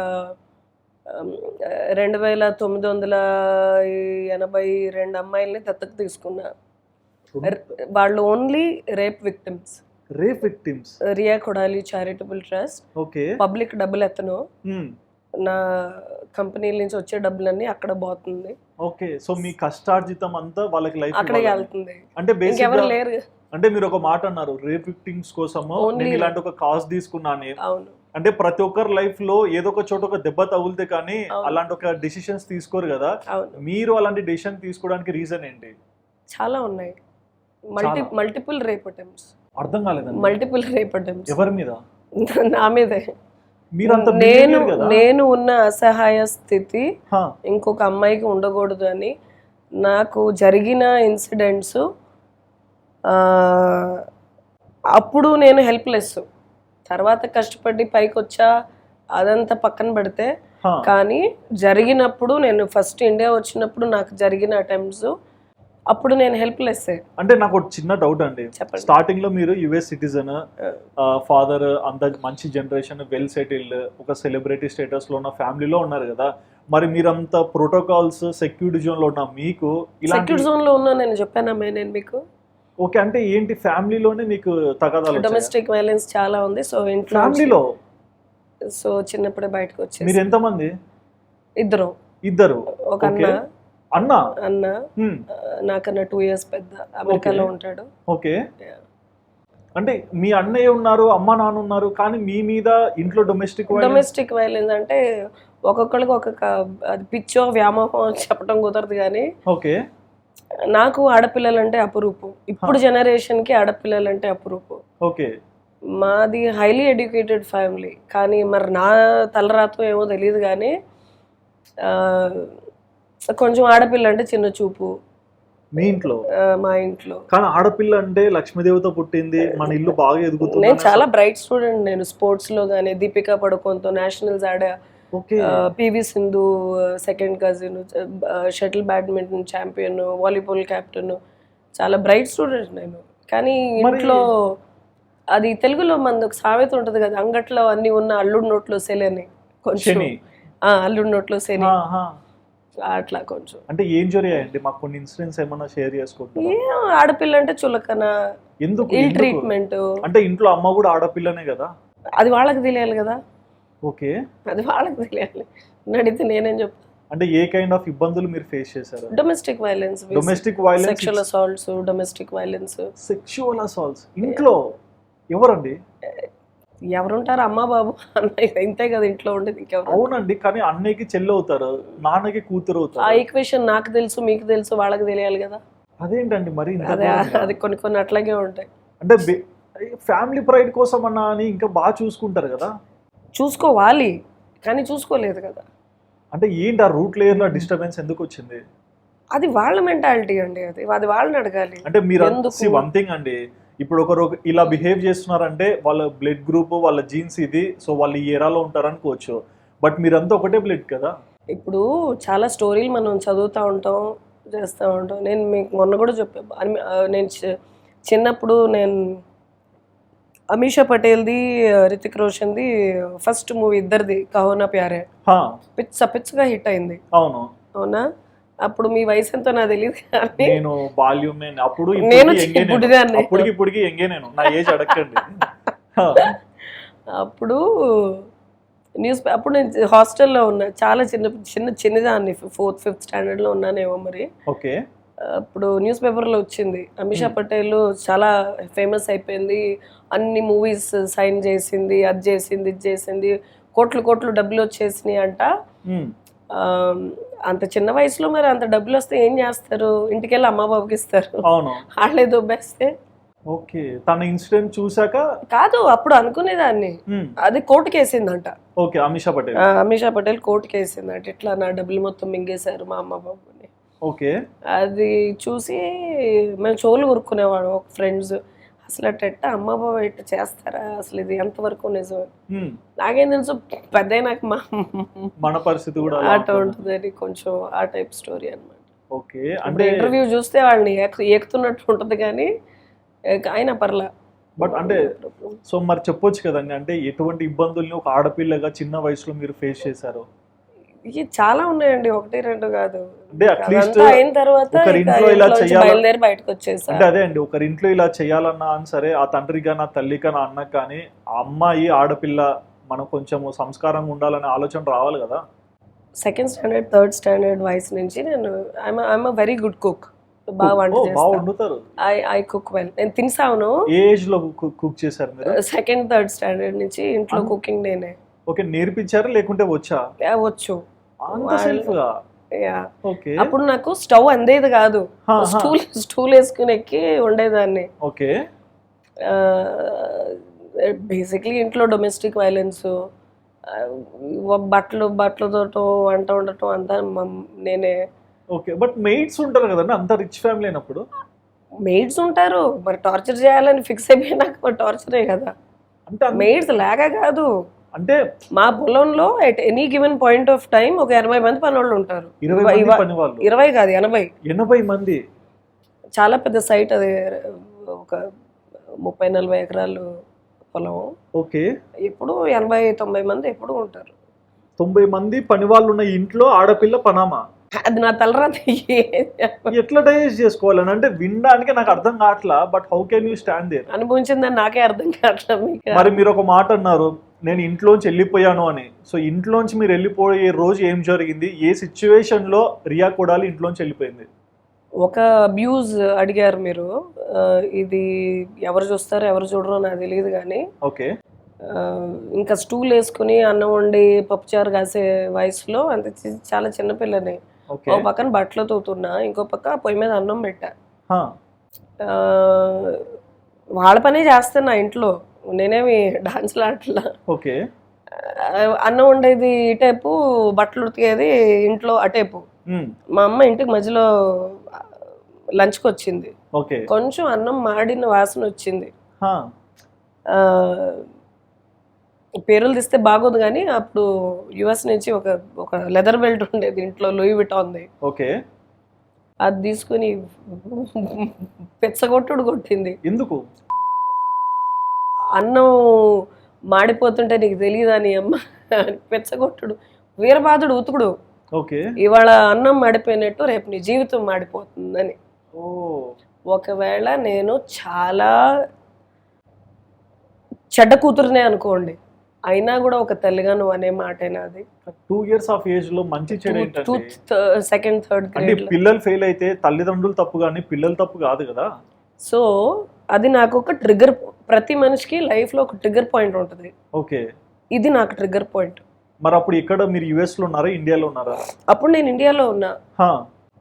2982 అమ్మాయిల్ని దత్తత తీసుకున్నా. వాళ్ళు only rape victims. Riya Kodali charitable trust. Okay, public డబ్బులు ఎత్తను, నా కంపెనీల నుంచి వచ్చే డబ్బులన్నీ అక్కడ పోతుంది. ఓకే, సో మీ కష్టార్జితం అంతా వాళ్ళకి లైఫ్ అక్కడే వెళ్తుంది. అంటే ఎవరు లేరు. అంటే మీరు ఒక మాట అన్నారు, రేప్ విక్టిమ్స్ కోసం నేను ఇలాంటి ఒక కాజ్ తీసుకున్నాను. అవును, అంటే ప్రతి ఒక్కరి లైఫ్ లో ఏదో ఒక చోట ఒక దెబ్బ తగులితే కానీ అలాంటి ఒక డిసిషన్స్ తీసుకోరు కదా. మీరు అలాంటి డిసిషన్ తీసుకోవడానికి రీజన్ ఏంటి? చాలా ఉన్నాయి. Multiple rape attempts. అర్థం కాలేదండి. Multiple rape attempts. ఎవరి మీద? నా మీదే. నేను ఉన్న అసహాయ స్థితి ఇంకొక అమ్మాయికి ఉండకూడదు అని నాకు జరిగిన ఇన్సిడెంట్స్, అప్పుడు నేను హెల్ప్లెస్. తర్వాత కష్టపడి పైకి వచ్చా, అదంతా పక్కన పెడితే, కానీ జరిగినప్పుడు నేను ఫస్ట్ ఇండియా వచ్చినప్పుడు నాకు జరిగిన అటెంప్ట్స్, అప్పుడు నేను హెల్ప్లెస్. అంటే నాకు ఒక చిన్న డౌట్ అండి. స్టార్టింగ్ లో మీరు యుఎస్ సిటిజన్, ఫాదర్ అంత మంచి జనరేషన్, వెల్ సెటిల్డ్, ఒక సెలబ్రిటీ స్టేటస్ లో ఉన్న ఫ్యామిలీలో ఉన్నారు కదా. మరి మీరంతా ప్రోటోకాల్స్, సెక్యూరిటీ జోన్ లో ఉన్న మీకు, సెక్యూరిటీ జోన్ లో ఉన్నా నేను చెప్పానా నేను మీకు? ఓకే, అంటే ఏంటి ఫ్యామిలీలోనే మీకు తగాదాలు? డొమెస్టిక్ వైలెన్స్ చాలా ఉంది. సో ఇంట్లో ఫ్యామిలీలో, సో చిన్నప్పుడే బయటకు వచ్చేసి. మీరు ఎంతమంది? ఇద్దరు. ఒక అన్న నాకన్నా 2 years పెద్ద, అమెరికాలో ఉంటాడు. ఓకే, అంటే మీ అన్నయ్య ఉన్నారు, అమ్మ నాన్న ఉన్నారు, కానీ మీ మీద ఇంట్లో డొమెస్టిక్ వైలెన్స్ అంటే ఒక్కొక్కరికి ఒక్కొక్క అది పిచ్చో వ్యామోహం చెప్పడం కుదరదు కానీ. ఓకే, నాకు ఆడపిల్లలంటే అపురూపం. ఇప్పుడు జనరేషన్ కి ఆడపిల్లలంటే అపురూపం. ఓకే, మాది హైలీ ఎడ్యుకేటెడ్ ఫ్యామిలీ, కానీ మరి నా తలరాతో ఏమో తెలియదు కానీ కొంచెం ఆడపిల్ల అంటే చిన్న చూపు మీ ఇంట్లో. మా ఇంట్లో కానీ ఆడపిల్ల అంటే లక్ష్మీదేవత పుట్టింది, మన ఇల్లు బాగా ఎదుగుతుంది. నేను చాలా బ్రైట్ స్టూడెంట్. నేను స్పోర్ట్స్ లో కానీ దీపికా పడుకోన్తో నేషనల్స్ ఆడా, PV Sindhu second cousin, shuttle badminton champion, volleyball captain, చాలా బ్రైట్ స్టూడెంట్ నేను. కానీ ఇంట్లో అది తెలుగులో మనది ఒక సామెత ఉంటుంది కదా, అంగట్లో అన్ని ఉన్న అల్లుడి నోట్లో సెలని. కొంచెం అల్లుడి నోట్లో శని, అట్లా కొంచెం. అంటే ఏం జరిగాయండి? మాకు కొన్ని ఇన్సిడెంట్స్ ఏమన్నా షేర్ చేసుకుంటారా? ఆడపిల్ల అంటే చులకన, ఎందుకు ఇల్ ట్రీట్మెంట్. అంటే ఇంట్లో అమ్మ కూడా ఆడపిల్లనే కదా, అది వాళ్ళకి తెలియాలి కదా. ఓకే, అది వాళ్ళకి తెలియాలి. అడిగితే నేనేం చెప్తాను? అంటే ఏ కైండ్ ఆఫ్ ఇబ్బందులు మీరు ఫేస్ చేశారు? Domestic violence, sexual assaults, domestic violence. Sexual assaults ఇంట్లో ఎవరండి? ఎవరుంటారు అమ్మ బాబు అన్నయ్య ఇంతే కదా ఇంట్లో ఉండేది ఇంకెవరు. అవునండి, కానీ అన్నయ్యకి చెల్లి అవుతారు, నాన్నకి కూతురు ఆ అవుతారు. ఈక్వేషన్ నాకు తెలుసు మీకు తెలుసు వాళ్ళకి తెలియాలి కదా. అదేంటండి మరి ఇంత అదే ఘోరంగా? అది కొన్ని అట్లాగే ఉంటాయి. అంటే ఫ్యామిలీ ప్రైడ్ కోసం అన్నా అని ఇంకా బాగా చూసుకుంటారు కదా. చూసుకోవాలి కానీ చూసుకోలేదు కదా. అంటే ఏంటి ఆ రూట్ లేయర్ లో డిస్టర్బెన్స్ ఎందుకు వచ్చింది? అది వాళ్ళ మెంటాలిటీ అండి, అది వాళ్ళని అడగాలి. అంటే మీరు ఎందుకు? వన్ థింగ్ అండి, ఇప్పుడు ఒకరు ఇలా బిహేవ్ చేస్తున్నారంటే వాళ్ళ బ్లడ్ గ్రూప్ వాళ్ళ జీన్స్ ఇది, సో వాళ్ళు ఈ ఏరాలో ఉంటారు అనుకోవచ్చు. బట్ మీరంతా ఒకటే బ్లడ్ కదా. ఇప్పుడు చాలా స్టోరీలు మనం చదువుతూ ఉంటాం చేస్తూ ఉంటాం. నేను మీకు మొన్న కూడా చెప్పాను, నేను చిన్నప్పుడు నేను అమీషా పటేల్ది రితిక్ రోషన్ది ఫస్ట్ మూవీ ఇద్దరిది కహో నా ప్యారే పిచ్చగా హిట్ అయింది. అవును అవునా? అప్పుడు మీ వయసు ఎంతో నాకు తెలియదు కానీ నేను బాల్యమే అప్పుడు, నేను పుట్టిదాన్ని. ఇప్పటికి ఎంగే నేను, నా ఏజ్ అడగండి. అప్పుడు అప్పుడు నేను హాస్టల్లో ఉన్నా, చాలా చిన్నదాన్ని, 4th 5th స్టాండర్డ్లో ఉన్నానేమో మరి. ఓకే. అప్పుడు న్యూస్ పేపర్లో వచ్చింది అమీషా పటేల్ చాలా ఫేమస్ అయిపోయింది, అన్ని మూవీస్ సైన్ చేసింది, అది చేసింది ఇది చేసింది, కోట్లు డబ్బులు వచ్చేసినాయి అంట. అంత చిన్న వయసులో మరి అంత డబ్బులు వస్తే ఏం చేస్తారు? ఇంటికెళ్ళి అమ్మ బాబుకి ఇస్తారు. అవును, వాళ్ళే దొబ్బేస్తే. ఓకే. తన ఇన్సిడెంట్ చూసాక కాదు, అప్పుడు అనుకునేదాన్ని అది కోర్టుకి వేసిందంట. ఓకే, అమీషా పటేల్ కోర్టుకి వేసిందంట, ఇట్లా నా డబ్బులు మొత్తం మింగేశారు మా అమ్మ బాబుని. ఓకే. అది చూసి మేము చోలు కొరుక్కునేవాడు ఒక ఫ్రెండ్స్, అసలు అట్ట అమ్మ బాబు ఇట్లా చేస్తారా, అసలు ఇది ఎంతవరకు నిజం? నాకేం తెలుసు, పెద్ద నాకు మన పరిస్థితి కూడా ఆట ఉంటుంది అని, కొంచెం ఆ టైప్ స్టోరీ అనమాట. ఓకే. అంటే ఇంటర్వ్యూ చూస్తే వాళ్ళని ఎక్కుతున్నట్టు ఉంటుంది కానీ ఆయన పర్లా. బట్ అంటే సో మరి చెప్పొచ్చు కదండి, అంటే ఎటువంటి ఇబ్బందుల్ని ఒక ఆడపిల్లగా చిన్న వయసులో మీరు ఫేస్ చేశారు? ఇవి చాలా ఉన్నాయండి, 1-2 కాదు. అంటే అట్లీస్ట్ అయిన తర్వాత బయలుదేరి బయటకు వచ్చేసా. అంటే అదే అండి, ఒకరి ఇంట్లో ఇలా చేయాలన్నా అని సరే, ఆ తండ్రిగా నా తల్లిగా నా అన్నకు కానీ ఆ అమ్మాయి ఆడపిల్ల మనం కొంచెం సంస్కారంగా ఉండాలనే ఆలోచన రావాలి కదా. 2nd స్టాండర్డ్ 3rd స్టాండర్డ్ వయసు నుంచి నేను I'm a very good cook, బాగా వండుతారు. I cook well. నేను తినసాను. ఏ ఏజ్ లో కుక్ చేశారు మీరు? 2nd 3rd స్టాండర్డ్ నుంచి ఇంట్లో కుకింగ్ నేనే. ఓకే, నేర్పించారా లేకుంటే వచ్చా? వచ్చు. అంత సెల్ఫ్ గా? ఓకే. అప్పుడు నాకు స్టవ్ అందేది కాదు, స్టూల్ వేసుకుని ఎక్కి ఉండేదాన్ని. ఓకే. బేసిక్లీ ఇంట్లో డొమెస్టిక్ వైలెన్స్, బట్టలతో వంట ఉండటం అంతా నేనే. ఓకే. బట్ మెయిడ్స్ ఉంటారు కదండి, అంత రిచ్ ఫ్యామిలీ అయినప్పుడు. మెయిడ్స్ ఉంటారు మరి, టార్చర్ చేయాలని ఫిక్స్ అయిపోయినాక టార్చరే కదా. అంటే మెయిడ్స్ లాగా కాదు, అంటే మా పొలంలో at any given point of time ఒక 80 మంది పనోళ్ళు ఉంటారు. 20 కాదు 80 మంది. చాలా పెద్ద సైట్ అది, ఒక 30-40 ఎకరాలు పొలం. ఓకే. ఎప్పుడు 80-90 మంది ఎప్పుడు ఉంటారు. 90 మంది పని వాళ్ళు ఉన్న ఇంట్లో ఆడపిల్ల పనామా? అది నా తలరాత. ఎట్లా డైజెస్ట్ చేసుకోవాలని అంటే వినడానికి నాకు అర్థం కావట్లా. But how can you stand there? అనుభవించిందని నాకే అర్థం కావట్లా. మరి మీరు ఒక మాట అన్నారు, నేను ఇంట్లోంచి వెళ్ళిపోయాను అని. సో ఇంట్లోంచి మీరు వెళ్ళిపోయే రోజు ఏం జరిగింది? ఏ సిచ్యువేషన్ లో రియా కొడాలి ఇంట్లోంచి వెళ్ళిపోయింది? ఒక అబ్యూజ్ అడిగారు మీరు, ఇది ఎవరు చూస్తారో ఎవరు చూడరో నాకు తెలియదు కానీ. ఓకే. ఇంకా స్టూల్ వేసుకుని అన్నం వండి పప్పుచారు కాసే వయసులో, అంత చాలా చిన్నపిల్లని, ఓ పక్కన బట్టలు తోతున్నా, ఇంకో పక్క పొయ్యి మీద అన్నం పెట్టా. వాళ్ళ పనే చేస్తున్నా ఇంట్లో, నేనేమి డాన్స్లు ఆటలా. ఓకే. అన్నం వండేది ఇటేపు, బట్టలు ఉతికేది ఇంట్లో అటేపు. మా అమ్మ ఇంటికి మధ్యలో లంచ్కి వచ్చింది. కొంచెం అన్నం మాడిన వాసన వచ్చింది. పేరులు తీస్తే బాగోదు కానీ అప్పుడు యుఎస్ నుంచి ఒక లెదర్ బెల్ట్ ఉండేది ఇంట్లో, లూయి విటాన్ది. ఓకే. అది తీసుకుని పెచ్చగొట్టుడు కొట్టింది. ఎందుకు? అన్నం మాడిపోతుంటే నీకు తెలియదా నీ అమ్మ? పెచ్చగొట్టుడు, వీరబాదుడు, ఉతుకుడు. ఓకే. ఇవాళ అన్నం మాడిపోయినట్టు రేపు నీ జీవితం మాడిపోతుందని. ఒకవేళ నేను చాలా చెడ్డ కూతురునే అనుకోండి, అయినా కూడా ఒక తల్లిగా నువ్వు అనే మాటేనా అది? 2 years ఆఫ్ ఏజ్ లో మంచి చెడు ఏంటంటే 2nd 3rd గ్రేడ్ పిల్లలు ఫెయిల్ అయితే తల్లిదండ్రులు తప్పు కానీ పిల్లలు తప్పు కాదు కదా. సో అది నాకు ఒక ట్రిగర్. ప్రతి మనిషికి లైఫ్లో ఒక ట్రిగర్ పాయింట్ ఉంటుంది. ఓకే. ఇది నాకు ట్రిగర్ పాయింట్. మరి అప్పుడు ఇక్కడ మీరు US లో ఉన్నారా, ఇండియాలో ఉన్నారా? అప్పుడు నేను ఇండియాలో ఉన్నా. హా.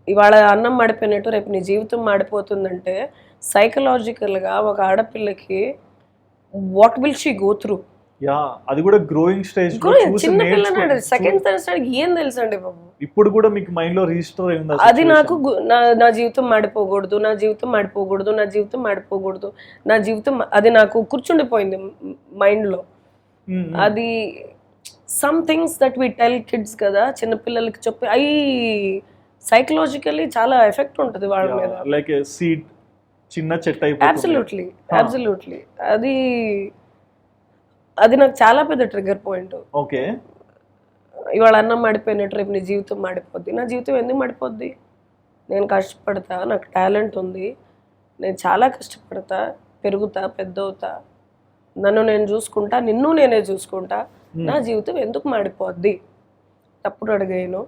ఇవాళ అన్నం మాడిపోయినట్టు రేపు నీ జీవితం మాడిపోతుందంటే సైకలాజికల్గా ఒక ఆడపిల్లకి what will she go through? Yeah, అది కూడా గ్రోయింగ్ స్టేజ్. చిన్న పిల్లనాడు సెకండ్ థర్డ్ స్టాండర్డ్ ఏం తెలుసు అండి బాబు. ఇప్పుడు కూడా మీకు మైండ్ లో రిజిస్టర్ అయింది అది నాకు నా జీవితం మాడిపోకూడదు, నా జీవితం మాడిపోకూడదు, నా జీవితం మాడిపోకూడదు, నా జీవితం, అది నాకు కూర్చుండిపోయింది మైండ్ లో. అది some things that we tell kids కదా, చిన్నపిల్లలకి చెప్పి అవి సైకలాజికల్లీ చాలా ఎఫెక్ట్ ఉంటుంది వాళ్ళ మీద. లైక్ సీడ్, చిన్న చెట్టు అయిపోతుంది. Absolutely absolutely. అది నాకు చాలా పెద్ద ట్రిగర్ పాయింట్. ఓకే. ఇవాళ అన్నం మాడిపోయినట్టు రేపు నీ జీవితం మాడిపోద్ది. నా జీవితం ఎందుకు మాడిపోద్ది? నేను కష్టపడతా, నాకు టాలెంట్ ఉంది, నేను చాలా కష్టపడతా, పెరుగుతా, పెద్దవుతా, నన్ను నేను చూసుకుంటా, నిన్ను నేనే చూసుకుంటా, నా జీవితం ఎందుకు మాడిపోద్ది? తప్పుడు అడిగాను,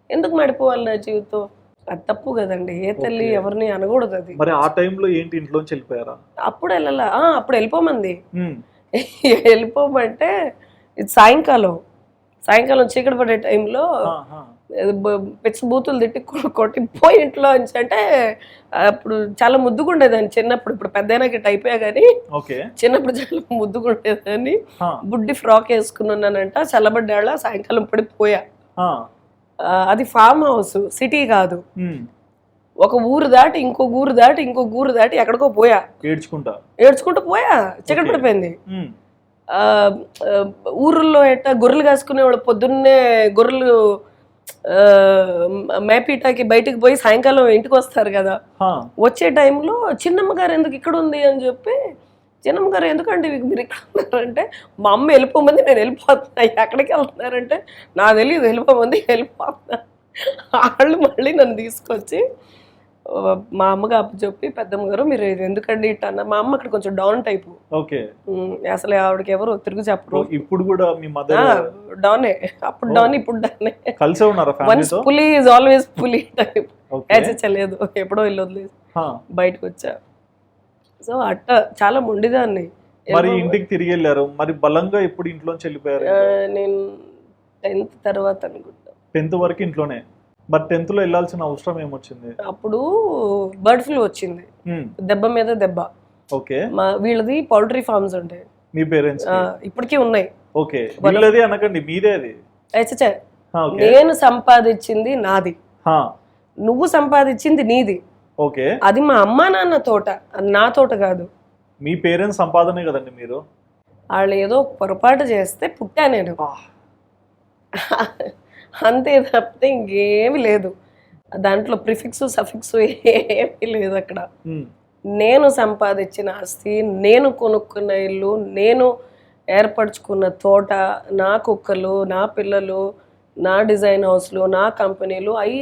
ఎందుకు మాడిపోవాలి నా జీవితం? అది తప్పు కదండి. ఏ తల్లి ఎవరిని అనకూడదు అది. మరి ఆ టైంలో ఏంటి, ఇంట్లోంచి వెళ్ళిపోయారా? అప్పుడు వెళ్ళాలా? అప్పుడు వెళ్ళిపోమంది. వెళ్ళిపోమంటే ఇది సాయంకాలం చీకటి పడే టైంలో పిచ్చి బూతులు తిట్టి కొట్టిపోయి ఇంట్లో నుంచి. అంటే అప్పుడు చాలా ముద్దుగుండేదాన్ని చిన్నప్పుడు. ఇప్పుడు పెద్దయినాక అయిపోయా కానీ చిన్నప్పుడు చాలా ముద్దుగుండేదాన్ని. బుడ్డి ఫ్రాక్ వేసుకున్నానంట, చల్లబడ్డాళ్ళ సాయంకాలం పడిపోయా. అది ఫామ్ హౌస్, సిటీ కాదు. ఒక ఊరు దాటి ఇంకొక ఊరు దాటి ఇంకొక ఊరు దాటి ఎక్కడికో పోయా, ఏడ్చుకుంటూ పోయా. చీకటి పడిపోయింది. ఊర్లో ఎట్టా గొర్రెలు కాసుకునేవాళ్ళు పొద్దున్నే గొర్రెలు మేపీటాకి బయటికి పోయి సాయంకాలం ఇంటికి వస్తారు కదా. వచ్చే టైంలో చిన్నమ్మ గారు ఎందుకు ఇక్కడ ఉంది అని చెప్పి, చిన్నమ్మ గారు ఎందుకంటే మీరు ఇక్కడ ఉన్నారంటే, మా అమ్మ వెళ్ళిపోమంది, నేను వెళ్ళిపోతున్నా. ఎక్కడికి వెళ్తున్నారంటే నాకు తెలియదు, వెళ్ళిపోమంది, వెళ్ళిపోతున్నా. వాళ్ళు మళ్ళీ నన్ను తీసుకొచ్చి మా అమ్మగా అప్పు చెప్పి, పెద్దమ్మ గారు మీరు ఎందుకండి ఇట్ట అన్న. మా అమ్మ అక్కడ కొంచెం డౌన్ టైపు. అసలు ఆవిడకి ఎవరు తిరుగు చెప్పరు. ఇప్పుడు కూడా మీ మదర్ డౌనే. అప్పుడు డౌన్, ఇప్పుడు డౌనే. కలిసే ఉన్నారా? వన్స్ పులి ఈజ్ ఆల్వేస్ పులి టైప్. లేదు, ఎప్పుడో వెళ్ళి వదిలేదు, బయటకు వచ్చా. సో అట్ట చాలా మొండిదాన్ని. మరి ఇంటికి తిరిగి వెళ్ళారు, మరి బలంగా ఎప్పుడు ఇంట్లోంచి వెళ్ళిపోయారు? నేను 10th తర్వాత అనుకుంటా. 10th వరకు ఇంట్లోనే. మరి 10th లో వెళ్ళాల్సిన అవసరం ఏమొచ్చింది? అప్పుడు బర్డ్ ఫ్లూ వచ్చింది, దెబ్బ మీద దెబ్బ. ఓకే. వీళ్ళది పౌల్ట్రీ ఫార్మ్స్ ఉంటాయి. మీ పేరెంట్స్ ఇప్పటికీ ఉన్నాయి. ఓకే. వీళ్ళది అనకండి, మీదే అది. నేను సంపాదించింది నాది, నువ్వు సంపాదించింది నీది. ఓకే. అది మా అమ్మా నాన్న తోట, నా తోట కాదు. మీ పేరెంట్స్ సంపాదనే కదండి మీరు. వాళ్ళు ఏదో పొరపాటు చేస్తే పుట్టా నేను, అంతే తప్పితే ఇంకేమి లేదు. దాంట్లో ప్రిఫిక్స్ సఫిక్స్ ఏమీ లేదు అక్కడ. నేను సంపాదించిన ఆస్తి, నేను కొనుక్కున్న ఇల్లు, నేను ఏర్పరచుకున్న తోట, నా కుక్కలు, నా పిల్లలు, నా డిజైన్ హౌస్లు, నా కంపెనీలు, అవి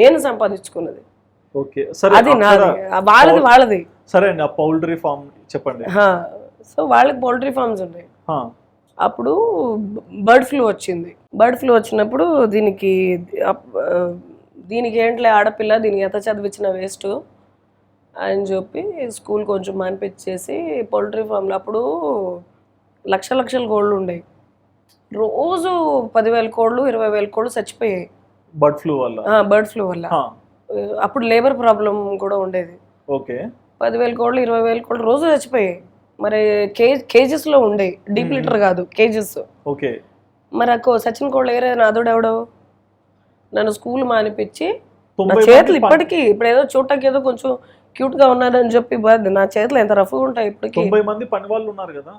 నేను సంపాదించుకున్నది. అది నాది, వాళ్ళది. సరే అండి, ఆ పౌల్ట్రీ ఫార్మ్ చెప్పండి. సో వాళ్ళకి పౌల్ట్రీ ఫార్మ్స్ ఉన్నాయి. అప్పుడు బర్డ్ ఫ్లూ వచ్చింది. బర్డ్ ఫ్లూ వచ్చినప్పుడు దీనికి ఏంట్లే ఆడపిల్ల, దీనికి ఎంత చదివించిన వేస్ట్ అని చెప్పి స్కూల్ కొంచెం మానిపించేసి పౌల్ట్రీ ఫామ్లో అప్పుడు లక్షల కోళ్ళు ఉండేవి. రోజు 10,000 కోళ్ళు 20,000 కోళ్ళు చచ్చిపోయాయి బర్డ్ ఫ్లూ వల్ల. అప్పుడు లేబర్ ప్రాబ్లం కూడా ఉండేది. 10,000 కోళ్ళు 20,000 కోళ్ళు రోజు చచ్చిపోయాయి. మరి కేజెస్లో ఉండే, డీప్ లీటర్ కాదు, కేజెస్. మరి సచిన్ కోళ్ళు ఏరే నాదోడు ఎవడో నన్ను స్కూల్ మానిపించి, నా చేతులు ఇప్పటికీ, ఇప్పుడు ఏదో చూడటానికి ఏదో కొంచెం క్యూట్ గా ఉన్నారని చెప్పి నా చేతులు ఎంత రఫ్గా ఉంటాయి ఇప్పటికీ. 90 మంది పని వాళ్ళు ఉన్నారు కదా.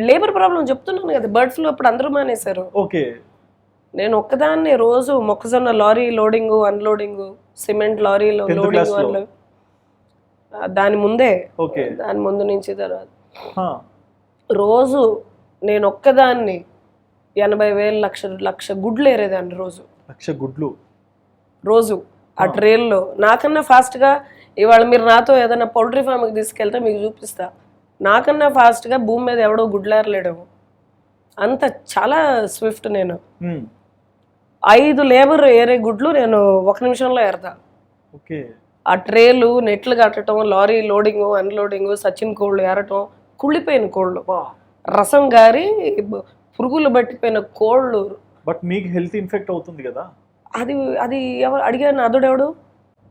లేబర్ ప్రాబ్లం చెప్తున్నాను కదా, బర్డ్ ఫ్లూ అప్పుడు అందరూ మానేశారు. నేను ఒక్కదాన్ని రోజు మొక్కజొన్న లారీ లోడింగ్ అన్లోడింగ్, సిమెంట్ లారీలో లోడింగ్ అన్లోడింగ్, దాని ముందు నుంచి తర్వాత రోజు నేను ఒక్కదాన్ని 80,000 లక్ష గుడ్లు ఏరేదాన్ని రోజు. 1,00,000 గుడ్లు రోజు ఆ ట్రైన్లో. నాకన్నా ఫాస్ట్గా, ఇవాళ మీరు నాతో ఏదైనా పౌల్ట్రీ ఫామ్కి తీసుకెళ్తే మీకు చూపిస్తా, నాకన్నా ఫాస్ట్గా భూమి మీద ఎవడో గుడ్లేరలేడు. అంత చాలా స్విఫ్ట్ నేను. 5 లేబర్ ఏరే గుడ్లు నేను 1 నిమిషంలో ఏరతా. ఆ ట్రేలు నెట్లు కట్టడం, లారీ లోడింగ్ అన్లోడింగ్, సచిన్ కోళ్ళు ఏరటం, కుళ్ళిపోయిన కోళ్ళు, రసం గారి పురుగులు పట్టిపోయిన కోళ్ళు. బట్ మీకు హెల్త్ ఇన్ఫెక్ట్ అవుతుంది కదా. అది అది ఎవరు అడిగాను? అదుడెవడు?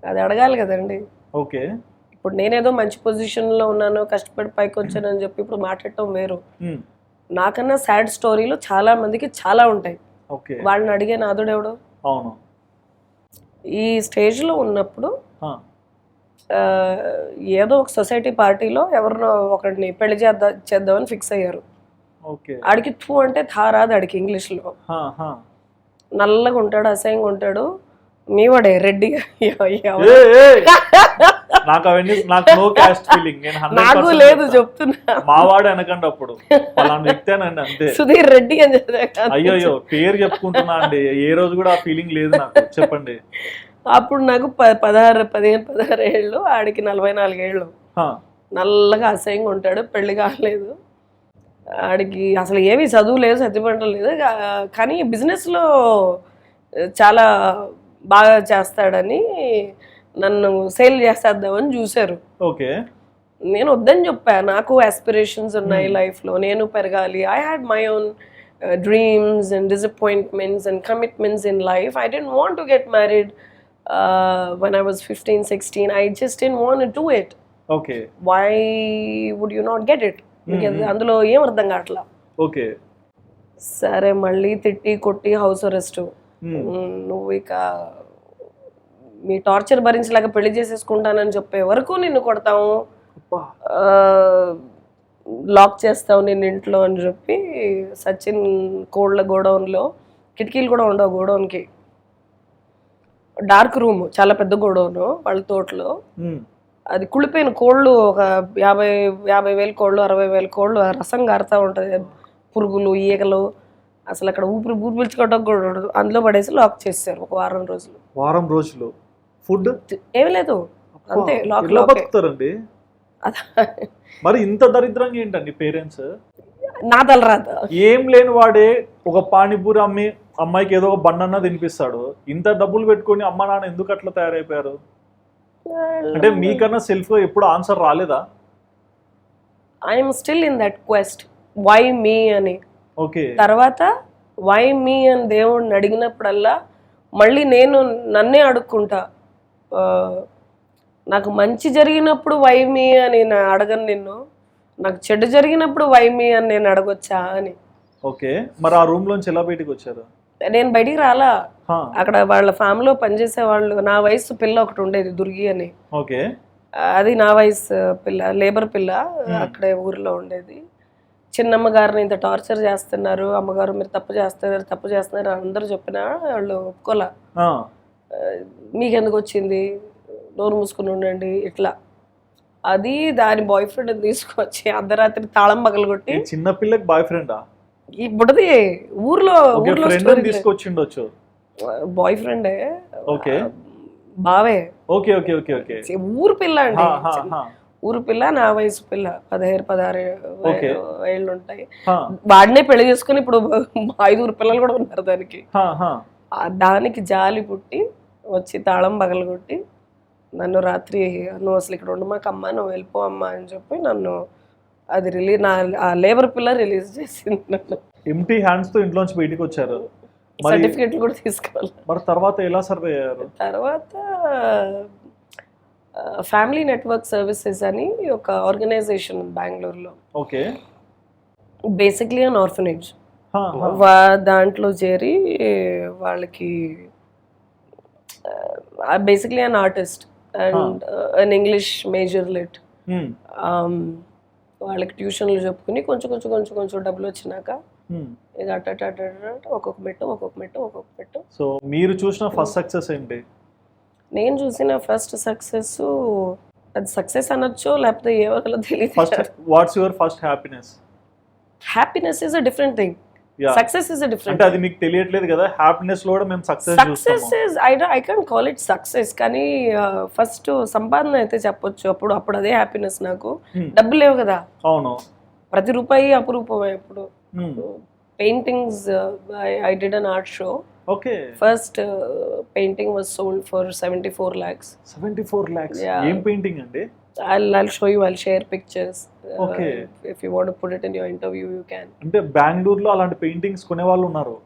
అది అడగాలి కదండి. ఓకే. ఇప్పుడు నేనేదో మంచి పొజిషన్లో ఉన్నాను, కష్టపడి పైకి వచ్చానని చెప్పి ఇప్పుడు మాట్లాడటం వేరు. నాకన్నా సాడ్ స్టోరీలు చాలా మందికి చాలా ఉంటాయి. ఓకే. వాళ్ళని అడిగే నాదుడెవడు? అవును. ఈ స్టేజ్లో ఉన్నప్పుడు ఏదో ఒక సొసైటీ పార్టీలో ఎవరినో ఒకరిని పెళ్లి చేద్దామని ఫిక్స్ అయ్యారు. ఓకే. ఆడికి థూ అంటే థారాదు ఆడికి ఇంగ్లీష్లో. నల్లగా ఉంటాడు, అసహ్యంగా ఉంటాడు. మీవాడే రెడ్డి. నాకు లేదు చెప్తున్నా. మావాడు అనకండి అప్పుడు వ్యక్తేనండి అంతే. సుధీర్ రెడ్డి అని అయ్యో పేరు చెప్పుకుంటున్నా అండి, ఏ రోజు కూడా ఆ ఫీలింగ్ లేదు నాకు. చెప్పండి. అప్పుడు నాకు 15-16 ఏళ్ళు, ఆడికి 44 ఏళ్ళు. నల్లగా అసహ్యంగా ఉంటాడు, పెళ్లి కాలేదు ఆడికి. అసలు ఏమి చదువు లేదు, సత్యపంటలు లేదు, కానీ బిజినెస్లో చాలా బాగా చేస్తాడని నన్ను సేల్ చేసేద్దామని చూశారు. ఓకే. నేను వద్దని చెప్పా. నాకు ఆస్పిరేషన్స్ ఉన్నాయి లైఫ్లో, నేను పెరగాలి. I had my own dreams and disappointments and commitments in life. I didn't want to get married when I was 15-16. I just didn't want to do it. Okay. Why would you not get it? అందులో ఏం అర్థం కావట్లా. Okay. సరే మళ్ళీ తిట్టి కొట్టి house arrest. నువ్వు ఇక మీ టార్చర్ భరించలేక పెళ్లి చేసేసుకుంటానని చెప్పే వరకు నిన్ను కొడతాము, లాక్ చేస్తావు నిన్ను ఇంట్లో అని చెప్పి సచిన్ కోళ్ళ గోడౌన్లో, కిటికీలు కూడా ఉండవు గోడౌన్కి, డార్క్ రూమ్, చాలా పెద్ద గోడౌన్ వాళ్ళ తోటలో. అది కుళ్ళిపోయిన కోళ్ళు, ఒక 50,000 కోళ్ళు, 60,000 కోళ్ళు రసం గారుతూ ఉంటుంది, పురుగులు, ఈగలు. అసలు అక్కడ ఊపిరి పీల్చుకోవడం కూడా ఉండదు. అందులో పడేసి లాక్ చేశారు ఒక వారం రోజులు. ఫుడ్ ఏమి లేదు, అంతే లాక్. మరి ఇంత దరిద్రంగా ఏంటండి పేరెంట్స్? నా తలరాత. ఏం లేని వాడే ఒక పానీపూరి అమ్మి అమ్మాయికి ఏదో ఒక బండన్నా తినిపిస్తాడు. ఇంత డబ్బులు పెట్టుకొని అమ్మ నాన్న ఎందుకు అట్లా తయారైపోయారు? అంటే మీకన్నా సెల్ఫ్ గా ఎప్పుడు ఆన్సర్ రాలేదా? I'm still in that quest, why me అని. ఓకే. తర్వాత వై మీ అని దేవుడిని అడిగినప్పుడల్లా మళ్ళీ నేను నన్నే అడుక్కుంటా. నాకు మంచి జరిగినప్పుడు వై మీ అని అడగను నిన్ను, నాకు చెడు జరిగినప్పుడు వై మీ అని నేను అడగొచ్చా అని. ఓకే. మరి ఆ రూమ్ లోంచి ఎలా బయటికి వచ్చారు? నేను బయటికి రాలా. అక్కడ వాళ్ళ ఫ్యామిలీలో పనిచేసే వాళ్ళు, నా వయసు పిల్ల ఒకటి ఉండేది దుర్గి అని. ఓకే. అది నా వయసు పిల్ల, లేబర్ పిల్ల, అక్కడే ఊరిలో ఉండేది. చిన్నమ్మ గారిని ఇంత టార్చర్ చేస్తున్నారు, అమ్మగారు మీరు తప్పు చేస్తున్నారు అందరూ చెప్పినా వాళ్ళు ఒప్పుకోలే. మీకెందుకు వచ్చింది, నోరు మూసుకుని ఉండండి ఇట్లా. అది దాని బాయ్ ఫ్రెండ్ తీసుకొచ్చి అర్ధరాత్రి తాళం పగలగొట్టి. చిన్న పిల్లకి బాయ్ ఫ్రెండా? ఇప్పుడుది ఊర్లో తీసుకొచ్చిండొచ్చు. బాయ్ ఫ్రెండే. ఓకే. బావే. Okay okay okay okay. ఊరు పిల్ల అండి, ఊరు పిల్ల, నా వయసు పిల్ల, 15-16 ఏళ్ళు ఉంటాయి. వాడినే పెళ్లి చేసుకుని ఇప్పుడు 5 పిల్లలు కూడా ఉన్నారు దానికి. దానికి జాలి పుట్టి వచ్చి తాళం పగలగొట్టి నన్ను రాత్రి, నువ్వు అసలు ఇక్కడ ఉండమాకమ్మా, నువ్వు వెళ్ళిపో అమ్మా అని చెప్పి నన్ను అది నా ఆ లేబర్ పిల్ల రిలీజ్ చేసింది. నన్ను ఎంప్టీ హ్యాండ్స్ తో ఇంట్లోంచి బయటికి వచ్చారు. సర్టిఫికెట్లు కూడా తీసుకోవాలి. మరి తర్వాత ఎలా సర్వే అయ్యారు? తర్వాత ఫ్యామిలీ నెట్వర్క్ సర్వీసెస్ అని ఒక ఆర్గనైజేషన్ బెంగళూరులో. ఓకే. Basically an orphanage. దాంట్లో చేరి వాళ్ళకి basically an artist and an English major lit. వాళ్ళకి ట్యూషన్లు చెప్పుకుని కొంచెం డబ్బులు వచ్చినాక ఇక అట్ట ఒక్కొక్క మెట్టు. సో మీరు చూసిన ఫస్ట్ సక్సెస్ ఏంటి? నేను చూసిన ఫస్ట్ సక్సెస్, అది సక్సెస్ అనొచ్చు లేకపోతే ఎవరిలో తెలియదు. What's your first happiness? Happiness is a different thing, success is a different. అంటే అది మీకు తెలియట్లేదు కదా, హ్యాపీనెస్ లో కూడా మేము success is I can't call it success. కానీ ఫస్ట్ సంపాదన అయితే చెప్పొచ్చు. అప్పుడు అదే హ్యాపీనెస్. నాకు డబ్బులు లేవు కదా. అవును. ప్రతి రూపాయి అపురూపమే. ఇప్పుడు paintings, I did an art show. Okay. First painting was sold for 74 lakhs. 74 lakhs. Yeah. ఏం పెయింటింగ్ అండి? I'll show you. I'll share pictures. Okay. If you want to put it in your interview, you can. అంటే బెంగళూరులో అలాంటి paintings కొనే వాళ్ళు ఉన్నారు.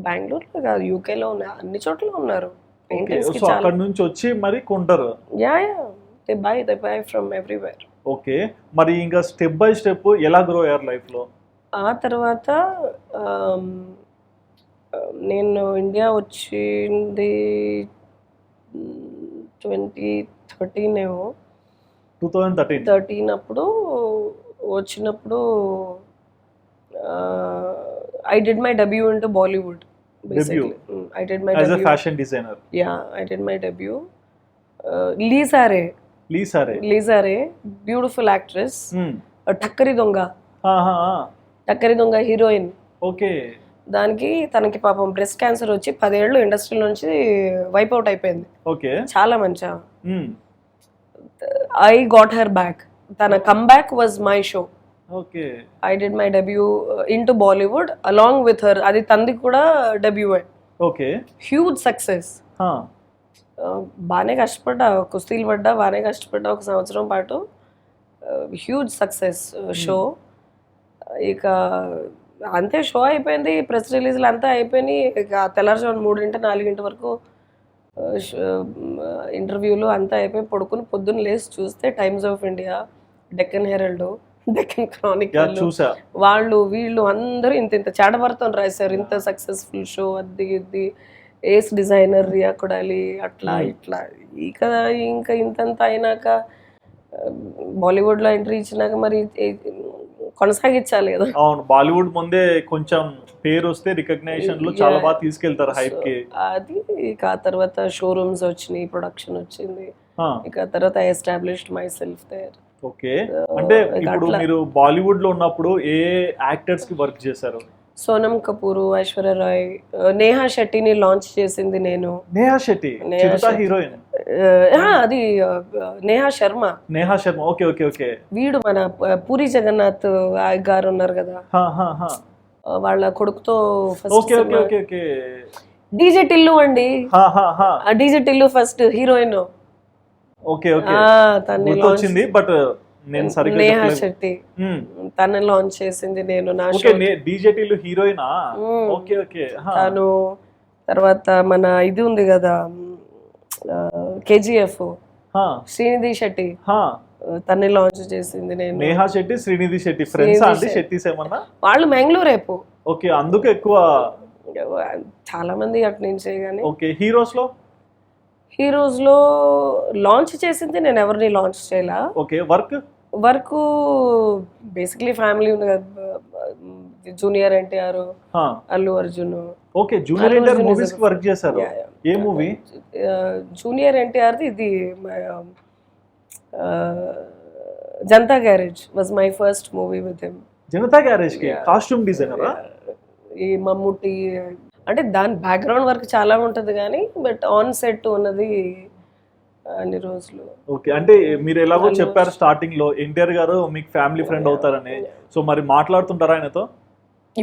బెంగళూరులో కాదు, యూకేలో ఉన్నాయి, అన్ని చోట్ల ఉన్నారు. Paintings కి సో చాలా. అక్కడ నుంచి వచ్చి మరి కొంటారు. Yeah. They buy from everywhere. Okay, మరి ఇంకా స్టెప్ బై స్టెప్ ఎలా గ్రో అయ్యారు లైఫ్ లో? ఆ తర్వాత నేను ఇండియా వచ్చింది 2013 2013 అప్పుడు వచ్చినప్పుడు I did my debut into Bollywood basically. I did my as debut a fashion designer. Yeah, I did my debut. Lisa Ray, beautiful actress. Takkari Donga heroine. Okay, దానికి తనకి పాపం బ్రెస్ట్ క్యాన్సర్ వచ్చి 10 ఏళ్ళు industry నుంచి wipe out అయిపోయింది. Okay, చాలా మంచి I got her back. తన comeback was my show. Okay, I did my debut into Bollywood along with her. అది తంది కూడా డెబ్యూ. Okay, huge success. బాగానే కష్టపడ్డా, కుస్తీలు పడ్డా, బాగానే కష్టపడ్డా 1 సంవత్సరం పాటు. Huge success show. ఇక అంతే, షో అయిపోయింది, ప్రెస్ రిలీజ్లు అంతా అయిపోయినాయి. ఇక తెల్లారుజామున 3-4 వరకు ఇంటర్వ్యూలు అంతా అయిపోయి పడుకుని పొద్దున్న లేచి చూస్తే times of India, Deccan Harold, Deccan Chronicle, వాళ్ళు వీళ్ళు అందరూ ఇంత చాటభారతం రాశారు. ఇంత సక్సెస్ఫుల్ షో, అది ఇది, ఏస్ డిజైనర్ రియా కొడాలి, అట్లా ఇట్లా. ఇక ఇంకా ఇంతంత అయినాక బాలీవుడ్లో ఎంట్రీ ఇచ్చినాక మరి కొనసాగించాలి కదా. అవును, బాలీవుడ్ ముందే కొంచెం పేరు వస్తే రికగ్నైజేషన్ లో చాలా బాగా తీసుకెళ్తారు హైప్ కి. అది ఇక ఆ తర్వాత షోరూమ్స్ వచ్చినాయి, ప్రొడక్షన్ వచ్చింది. ఇక తర్వాత I established myself there. Okay, అంటే ఇప్పుడు మీరు బాలీవుడ్ లో ఉన్నప్పుడు ఏ యాక్టర్స్ కి వర్క్ చేశారు? సోనమ్ కపూర్, ఐశ్వర్య రాయ్, నేహా శెట్టిని లాంచ్ చేసింది నేను. నేహా శెట్టి హీరోయిన్? అది Neha Sharma. Okay okay okay. వీడు మన పూరి జగన్నాథ్ గారు ఉన్నారు కదా, వాళ్ళ కొడుకుతో ఫస్ట్ డీజే టిల్లు అండి. DJ Tillu first heroine. Okay okay, వచ్చింది బట్ నేను సరిగ్గా నేహా శెట్టి తన లాంచ్ చేసింది నేను. నా షో డీజే టిల్లు హీరోయినా? Okay okay. తను తర్వాత మన ఇది ఉంది కదా KGF, శ్రీనిధి శెట్టి, తన్ని లాంచ్ చేసింది నేను. నేహా శెట్టి, శ్రీనిధి శెట్టి ఫ్రెండ్స్ అండి? శెట్టిస్ ఏమన్నా? వాళ్ళు మ్యాంగ్లూర్ రేపు. ఓకే, అందుకు ఎక్కువ చాలా మంది అటు నుంచే. కానీ ఓకే, హీరోస్ లో లాంచ్ చేసింది నేను, ఎవరిని లాంచ్ చేయాల. ఓకే, వర్క్ బేసిక్లీ ఫ్యామిలీ ఉంది కదా, junior NTR, Allu Arjun. Okay, junior NTR movies కి వర్క్ చేశారు. ఏ మూవీ? జూనియర్ ఎన్టీఆర్ ఇది Janata garage was my first movie with him. Janata garage కి కాస్ట్యూమ్ డిజైనరా? ఈ మమ్ముట్టి అంటే దాని బ్యాక్గ్రౌండ్ వర్క్ చాలా ఉంటది కానీ బట్ ఆన్ సెట్ ఉన్నది అన్ని రోజులు. ఓకే, అంటే మీరు ఎలాగో చెప్పారు స్టార్టింగ్ లో ఎన్టీఆర్ గారు మీకు ఫ్యామిలీ ఫ్రెండ్ అవుతారని. సో మరి మాట్లాడుతుంటారా ఆయనతో?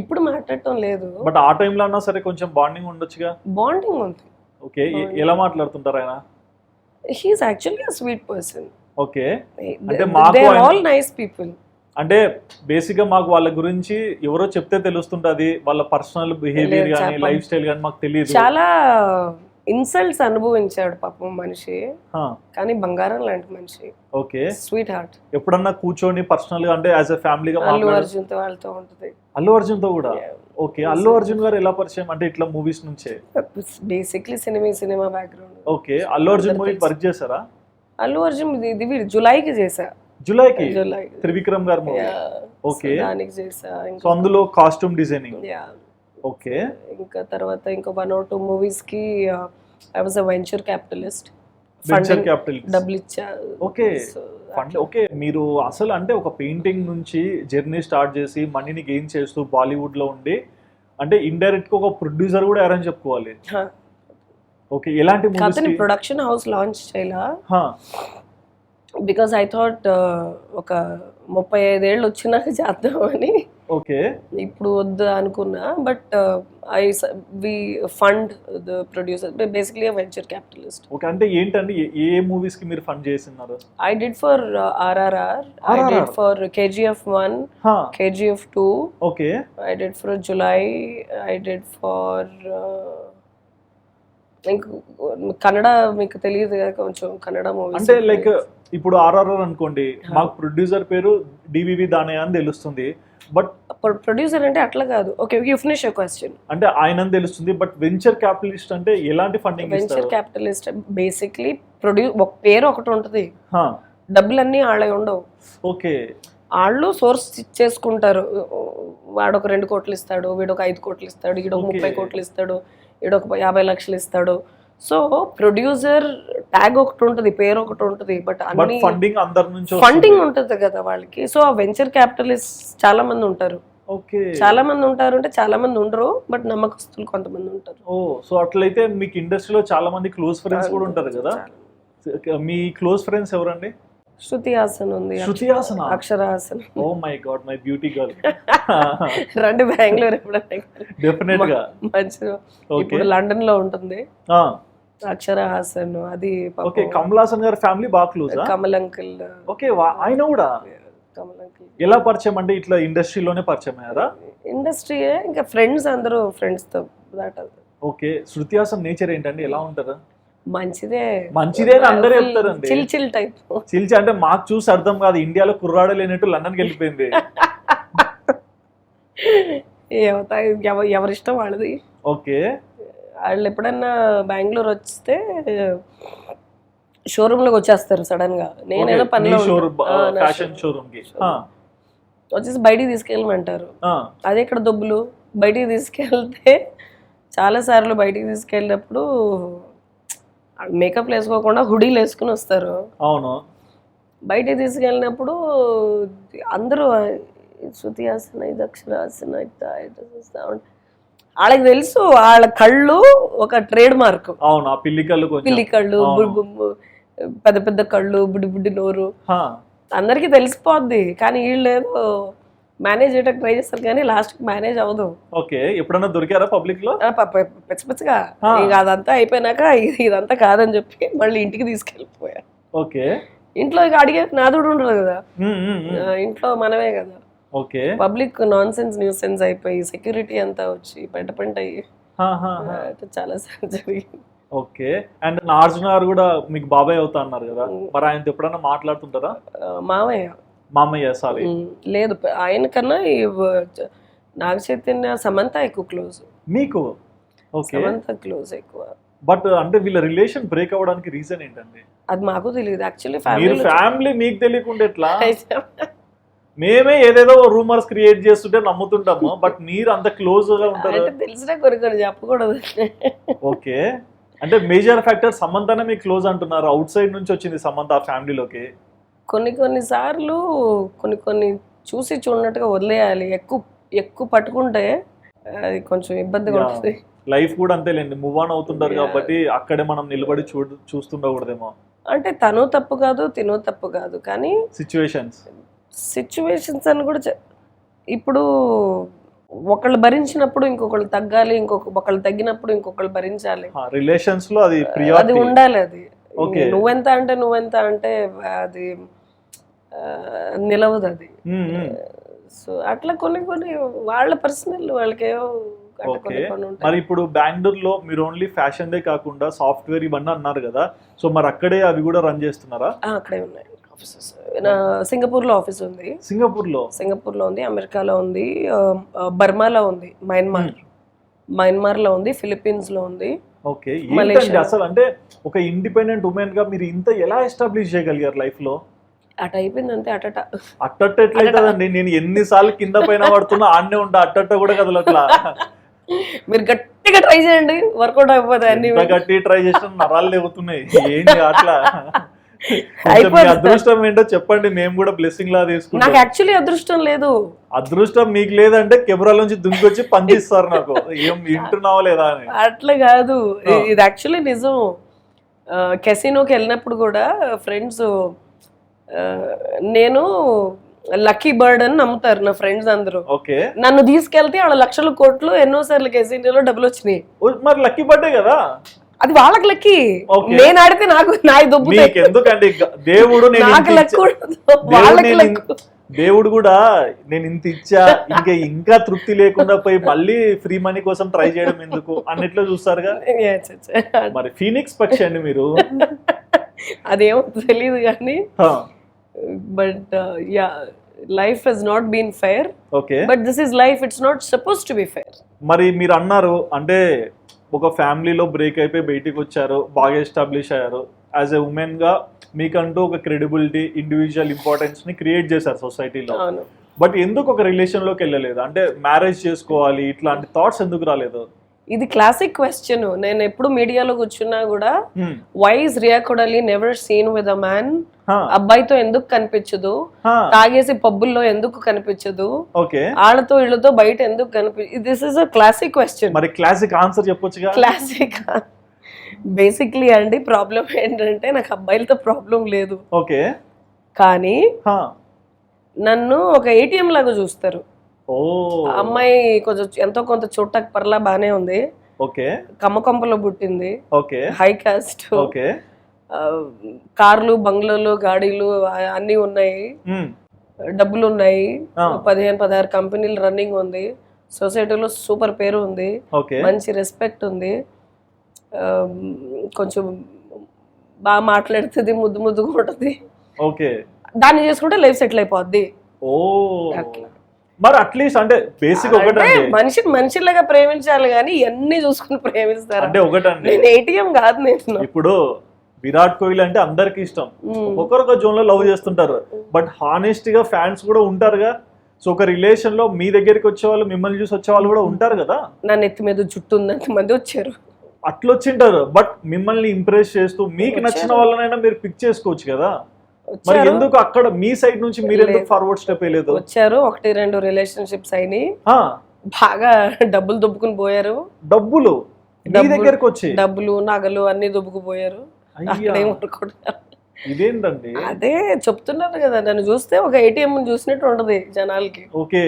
ఇప్పుడు మాట్లాడటం లేదు, బట్ ఆ టైంలో అన్నా సరే కొంచెం బాండింగ్ ఉండొచ్చుగా. బాండింగ్ ఉంది. ఓకే, ఎలా మాట్లాడుతుంటారు ఆయన? He is actually a sweet person. Okay, అంటే మాకు ఆల్ నైస్ పీపుల్. అంటే బేసిక్ గా మాకు వాళ్ళ గురించి ఎవరో చెప్తే తెలుస్తుంటది, వాళ్ళ పర్సనల్ బిహేవియర్ గానీ లైఫ్ స్టైల్ గానీ మాకు తెలియదు. చాలా ఇన్సల్ట్స్ అనుభవించాడు పాపం మనిషి, కానీ బంగారం లాంటి మనిషి. Okay, sweet heart. ఎప్పుడన్నా కూర్చొని పర్సనల్ గా అంటే యాజ్ ఎ ఫ్యామిలీ గా అల్లు అర్జున్ తో వాళ్ళతో ఉంటది. అల్లు అర్జున్ తో కూడా? ఓకే, అల్లు అర్జున్ గారు ఎలా పరిచయం? అంటే ఇట్లా మూవీస్ నుంచే? Basically cinema background. Okay, Allu Arjun movie work చేశారా? అల్లు అర్జున్ ఇది జులైకి చేశా. జులైకి త్రివిక్రమ్ గారు మూవీ. ఓకే, దానికి చేశా. సో అందులో కాస్ట్యూమ్ డిజైనింగ్. ఓకే, ఇంకా తర్వాత ఇంకో 1 or 2 మూవీస్ కి I was a venture capitalist. డబ్బులు ఇచ్చా. Okay, okay. మీరు అసలు అంటే ఒక పెయింటింగ్ నుంచి జర్నీ స్టార్ట్ చేసి మనీని గెయిన్ చేస్తూ బాలీవుడ్ లో ఉండి అంటే ఇండైరెక్ట్ గా ఒక ప్రొడ్యూసర్ కూడా ఎవరని చెప్పుకోవాలి. ఓకే, ఎలాంటి మూవీస్? ప్రొడక్షన్ హౌస్ లాంచ్ చేయాలా బికాస్ ఐ థాట్ ఒక 35 ఏళ్ళు వచ్చినాక చేద్దామని. ఓకే. ఇప్పుడు వద్దు అనుకున్నా, but we fund the producer, basically venture capitalist. Okay. అంటే ఏంటండి ఏ మూవీస్ కి మీరు ఫండ్ చేస్తున్నారు? I did for RRR, I did for KGF 1, KGF 2, okay. I did for July, I did for Kannada, మీకు తెలియదు కదా కొంచెం కన్నడ మూవీస్. అంటే లైక్ ఇప్పుడు ఆర్ఆర్ఆర్ అనుకోండి, మాకు ప్రొడ్యూసర్ పేరు డివివి దానయ్య అని తెలుస్తుంది, బట్ ప్రొడ్యూసర్ అంటే అట్లా కాదు. Okay, you finish your question. అంటే ఆయన తెలుస్తుంది, బట్ వెంచర్ క్యాపిటలిస్ట్ అంటే ఎలాంటి ఫండింగ్ వెంచర్ ఇస్తారు? క్యాపిటలిస్ట్ బేసిక్లీ ఒక పేరు ఒకటి ఉంటుంది, హా, డబ్బులన్నీ వాళ్ళే ఉండవు. ఓకే. వాళ్ళు సోర్స్ చేసుకుంటారు. వాడు ఒక 2 కోట్లు ఇస్తాడు, వీడు ఒక 5 కోట్లు ఇస్తాడు, వీడు ఒక 30 కోట్లు ఇస్తాడు, వీడు ఒక 50 లక్షలు ఇస్తాడు. సో ప్రొడ్యూసర్ ట్యాగ్ ఒకటి ఉంటుంది, పేరు ఒకటి ఉంటుంది, బట్ అన్ని ఫండింగ్ అందరి నుంచి ఫండింగ్ ఉంటుంది కదా వాళ్ళకి. సో ఆ వెంచర్ క్యాపిటలిస్ట్ చాలా మంది ఉంటారు. ఓకే. చాలా మంది ఉంటారు అంటే చాలా మంది ఉండరు, బట్ నమ్మకస్తులు కొంతమంది ఉంటారు. ఓ, సో అట్లయితే మీకు ఇండస్ట్రీలో చాలా మంది క్లోజ్ ఫ్రెండ్స్ కూడా ఉంటారు కదా. మీ క్లోజ్ ఫ్రెండ్స్ ఎవరండి? శృతి హాసన్ ఉంది, Shruti Haasan, Akshara Haasan. Oh my god, my beauty girl. రండి బెంగళూరు ఎప్పుడైనా. డెఫినెట్ గా. మంచిగా ఇప్పుడు లండన్ లో ఉంటుంది అక్షర హాసన్. అది ఓకే. కమల్ హాసన్ గారి ఫ్యామిలీ బాగా క్లోజ్. కమల్ అంకుల్. ఓకే. ఆయన కూడా కమల్ అంకుల్ ఎలా పరిచయం అంటే ఇట్లా ఇండస్ట్రీలోనే పరిచయం అయ్యారా? ఇండస్ట్రీ ఇంకా ఫ్రెండ్స్, అందరూ ఫ్రెండ్స్ తో that. Okay. Shruti Haasan nature ఏంటండి, ఎలా ఉంటారు? మంచిదే. మంచిదే అని అందరూ చెప్తారండి. Chill chill type. చిల్చి అంటే మాకు చూసి అర్థం కాదు, ఇండియాలో కుర్రాడే లేనట్టు లండన్కి వెళ్ళిపోయింది. ఎవరిష్టం వాళ్ళది. ఓకే. వాళ్ళు ఎప్పుడన్నా బెంగళూరు వస్తే షోరూమ్ లోకి వచ్చేస్తారు సడన్ గా. నేనైనా పనిలో ఫ్యాషన్ షోరూమ్ కి వచ్చేసి బయటికి తీసుకెళ్ళమంటారు. అదే ఇక్కడ దొబ్బులు. బయటికి తీసుకెళ్తే చాలా సార్లు బయటికి తీసుకెళ్ళినప్పుడు మేకప్ వేసుకోకుండా హుడీలు వేసుకుని వస్తారు. అవును. బయటికి తీసుకెళ్ళినప్పుడు అందరూ శృతి హాసన్, ఇది అక్షర హాసన్, వాళ్ళకి తెలుసు వాళ్ళ కళ్ళు ఒక ట్రేడ్ మార్క్. అవును. ఆ పిల్లి కళ్ళు, పెద్ద పెద్ద కళ్ళు, బుడ్డి బుడ్డి నోరు, అందరికి తెలిసిపోద్ది. కానీ వీళ్ళు ఏదో మేనేజ్ చేయడానికి ట్రై చేస్తారు కానీ లాస్ట్ మేనేజ్ అవ్వదు. ఓకే. ఎప్పుడన్నా దొరికారా పబ్లిక్ లో? పిచ్చగా. ఇక అదంతా అయిపోయినాక ఇదంతా కాదని చెప్పి మళ్ళీ ఇంటికి తీసుకెళ్ళిపోయా. ఓకే. ఇంట్లో ఇక అడిగే నాదుడు ఉండదు కదా, ఇంట్లో మనమే కదా. Okay. Public non sense news sense అయిపోయి సెక్యూరిటీ అంతా వచ్చి పెంట అయ్యి చాలా సార్లు జరిగింది. ఓకే. అండ్ నాగార్జున గారు కూడా మీకు బాబాయ్ అవుతా అన్నారు కదా, మరి ఆయనతో ఎప్పుడన్నా మాట్లాడుతుంటారా? మామయ్య సారీ. లేదు, ఆయన కన్నా నాగ చైతన్య, సమంత ఎక్కువ క్లోజ్ మీకు. ఓకే. సమంత క్లోజ్ ఎక్కువ. బట్ అంటే వీళ్ళ రిలేషన్ బ్రేక్ అవ్వడానికి రీజన్ ఏంటండి? అది మాకు తెలియదు యాక్చువల్లీ. ఫ్యామిలీ మీకు తెలియకుండా ఎట్లా? మేమే ఏదేదో రూమర్స్ క్రియేట్ చేస్తుంటే నమ్ముతుంటాము, బట్ మీరు అంత క్లోజ్ గా ఉంటారు. తెలిసినా కొన్ని చెప్పకూడదు. ఓకే. అంటే మేజర్ ఫ్యాక్టర్ సమంతనే మీకు క్లోజ్ అంటున్నారు. అవుట్ సైడ్ నుంచి వచ్చింది సమంత ఆ ఫ్యామిలీలోకి. కొన్ని సార్లు కొన్ని చూసి చూడనట్టుగా వదిలేయాలి. ఎక్కువ పట్టుకుంటే అది కొంచెం ఇబ్బందిగా ఉంటుంది. లైఫ్ కూడా అంతేలేండి, మూవ్ ఆన్ అవుతుంటారు కాబట్టి అక్కడే మనం నిలబడి చూస్తుండకూడదేమో. అంటే తను తప్పు కాదు, తిను తప్పు కాదు, కానీ సిచ్యువేషన్స్ అని కూడా ఇప్పుడు ఒకళ్ళు భరించినప్పుడు ఇంకొకళ్ళు తగ్గాలి, ఒకళ్ళు తగ్గినప్పుడు ఇంకొకళ్ళు భరించాలి. రిలేషన్స్ లో అది ఉండాలి. అది నువ్వెంత అంటే అది నిలవదు అది. సో అట్లా కొన్ని వాళ్ళ పర్సనల్ వాళ్ళకేవో. మరి ఇప్పుడు బెంగళూరులో మీరు ఓన్లీ ఫ్యాషన్ దే కాకుండా సాఫ్ట్వేర్ ఇవన్నీ అన్నారు కదా, సో మరి అక్కడే అవి కూడా రన్ చేస్తున్నారా? అక్కడే ఉన్నాయి ఆఫీసెస్. సింగపూర్లో ఆఫీస్ ఉంది. సింగపూర్లో ఉంది, అమెరికాలో ఉంది, బర్మాలో ఉంది, మయన్మార్లో ఉంది, ఫిలిప్పీన్స్లో ఉంది. ఓకే. అసలు అంటే ఒక ఇండిపెండెంట్ ఉమెన్ గా మీరు ఇంత ఎలా ఎస్టాబ్లిష్ చేయగలిగారు లైఫ్ లో? అట్ అయిపోయింది అంతే. అట్టట్ట ఎట్లయితుందండి? నేను ఎన్నిసార్లు కింద పైన పడుతున్నా ఆడనే ఉంటా, అట్టట్ట కూడా కదలట్లా. మీరు గట్టిగా ట్రై చేయండి, వర్కౌట్ అయిపోతాయి. అన్ని గట్టి ట్రై చేసిన నరాలు లేవుతున్నాయి. ఏంటి అట్లా? అదృష్టం ఏంటో చెప్పండి, మేము కూడా బ్లెస్సింగ్ లా తీసుకుంటాం. నాకు యాక్చువల్లీ అదృష్టం లేదు. అదృష్టం మీకు లేదంటే కెమెరా నుంచి దుంకొచ్చి పంపిస్తారు నాకు, ఏం వింటున్నావా లేదా అని. అట్లా కాదు, ఇది యాక్చువల్లీ నిజం. కెసినోకి వెళ్ళినప్పుడు కూడా ఫ్రెండ్స్, నేను లక్కీ బర్డ్ అని నమ్ముతారు నా ఫ్రెండ్స్ అందరూ. ఓకే, నన్ను తీసుకెళ్తే వాళ్ళ లక్షల కోట్లు ఎన్నో సార్లు కేసీలో డబ్బులు వచ్చినాయి. మరి లక్కీ బర్త్డే కదా అది వాళ్ళకి లక్కీ. Okay. నేను ఆడితే నాకు దొబ్బుతాయి. ఎందుకండి దేవుడు నాకు లక్కు వాళ్ళకి లక్కు. దేవుడు కూడా నేను ఇంత ఇచ్చా ఇంకా తృప్తి లేకుండా పోయి మళ్ళీ ఫ్రీ మనీ కోసం ట్రై చేయడం ఎందుకు అన్నిట్లో చూస్తారుగా. మరి ఫీనిక్స్ పక్షి అండి మీరు. అదేమో తెలియదు కానీ but yeah life has not been fair. Okay, but this is life, it's not suppose to be fair. మరి మీరు అన్నారు అంటే ఒక ఫ్యామిలీలో బ్రేక్ అయిపోయి బయటికి వచ్చారు, బాగా ఎస్టాబ్లిష్ అయ్యారు. యాజ్ ఎ ఉమెన్ గా మీకంటూ ఒక క్రెడిబిలిటీ, ఇండివిజువల్ ఇంపార్టెన్స్ ని క్రియేట్ చేశారు సొసైటీలో. బట్ ఎందుకు ఒక రిలేషన్ లోకి వెళ్ళలేదు? అంటే మ్యారేజ్ చేసుకోవాలి ఇట్లాంటి థాట్స్ ఎందుకు రాలేదు? ఇది క్లాసిక్ క్వశ్చన్. నేను ఎప్పుడు మీడియాలో కూర్చున్నా కూడా why is Riya Kodali never seen with a man? అబ్బాయితో ఎందుకు కనిపించదు? తాగేసి పబ్బుల్లో ఎందుకు కనిపించదు? ఆళ్ళతో ఇళ్ళతో బయట ఎందుకు కనిపించదు? This is a classic question. మరి క్లాసిక్ ఆన్సర్ చెప్పొచ్చుగా. క్లాసిక్ బేసిక్లీ అండి ప్రాబ్లం ఏంటంటే నాకు అబ్బాయిలతో ప్రాబ్లం లేదు. ఓకే, కానీ నన్ను ఒక ఏటీఎం లాగా చూస్తారు. అమ్మాయి కొంచెం ఎంతో కొంత చూడటానికి పర్లా బానే ఉంది. ఓకే, కమ్మకొంపలో పుట్టింది. Okay, high cost. ఓకే, కార్లు, బంగ్లాలు, గాడీలు అన్ని ఉన్నాయి, డబ్బులు ఉన్నాయి, 15-16 కంపెనీలు రన్నింగ్ ఉంది, సొసైటీలో సూపర్ పేరు ఉంది, మంచి రెస్పెక్ట్ ఉంది, కొంచెం బాగా మాట్లాడుతుంది, ముద్దు ముద్దుగా ఉంటుంది. ఓకే, దాన్ని చేసుకుంటే లైఫ్ సెటిల్ అయిపోద్ది. మరి అట్లీస్ట్ అంటే బేసిక్ ఒకటే, మనిషిని మనిషిలాగా ప్రేమించాలి కానీ ఇవన్నీ చూసుకుని ప్రేమిస్తారు అంటే ఒకటండి. నేను ఏటీఎం కాదు. నేను ఇప్పుడు విరాట్ కోహ్లీ అంటే అందరికి ఇష్టం, ఒక్కొక్క జోన్ లో లవ్ చేస్తుంటారు, బట్ హానెస్ట్ గా ఫ్యాన్స్ కూడా ఉంటారుగా. సో ఒక రిలేషన్ లో మీ దగ్గరికి వచ్చే వాళ్ళు, మిమ్మల్ని చూసి వచ్చే వాళ్ళు కూడా ఉంటారు కదా. నా నెత్తి మీద జుట్టు ఉందంత మంది వచ్చారు, అట్లా వచ్చింటారు. బట్ మిమ్మల్ని ఇంప్రెస్ చేస్తూ మీకు నచ్చిన వాళ్ళనైనా మీరు పిక్ చేసుకోవచ్చు కదా. మరి ఎందుకు అక్కడ మీ సైడ్ నుంచి మీరు ఎందుకు ఫార్వర్డ్ స్టెప్ వేయలేదు? వచ్చారు, 1-2 రిలేషన్షిప్స్ అయినాయి, బాగా డబ్బులు దుబ్బుకుని పోయారు. డబ్బులు దగ్గరకు వచ్చి డబ్బులు, నగలు అన్ని దుబ్బుకుపోయారు. ఇదేంటండి? అదే చెప్తున్నారు కదా, నన్ను చూస్తే ఒక ఏటీఎం చూసినట్టు ఉంటది జనాలకి. ఓకే,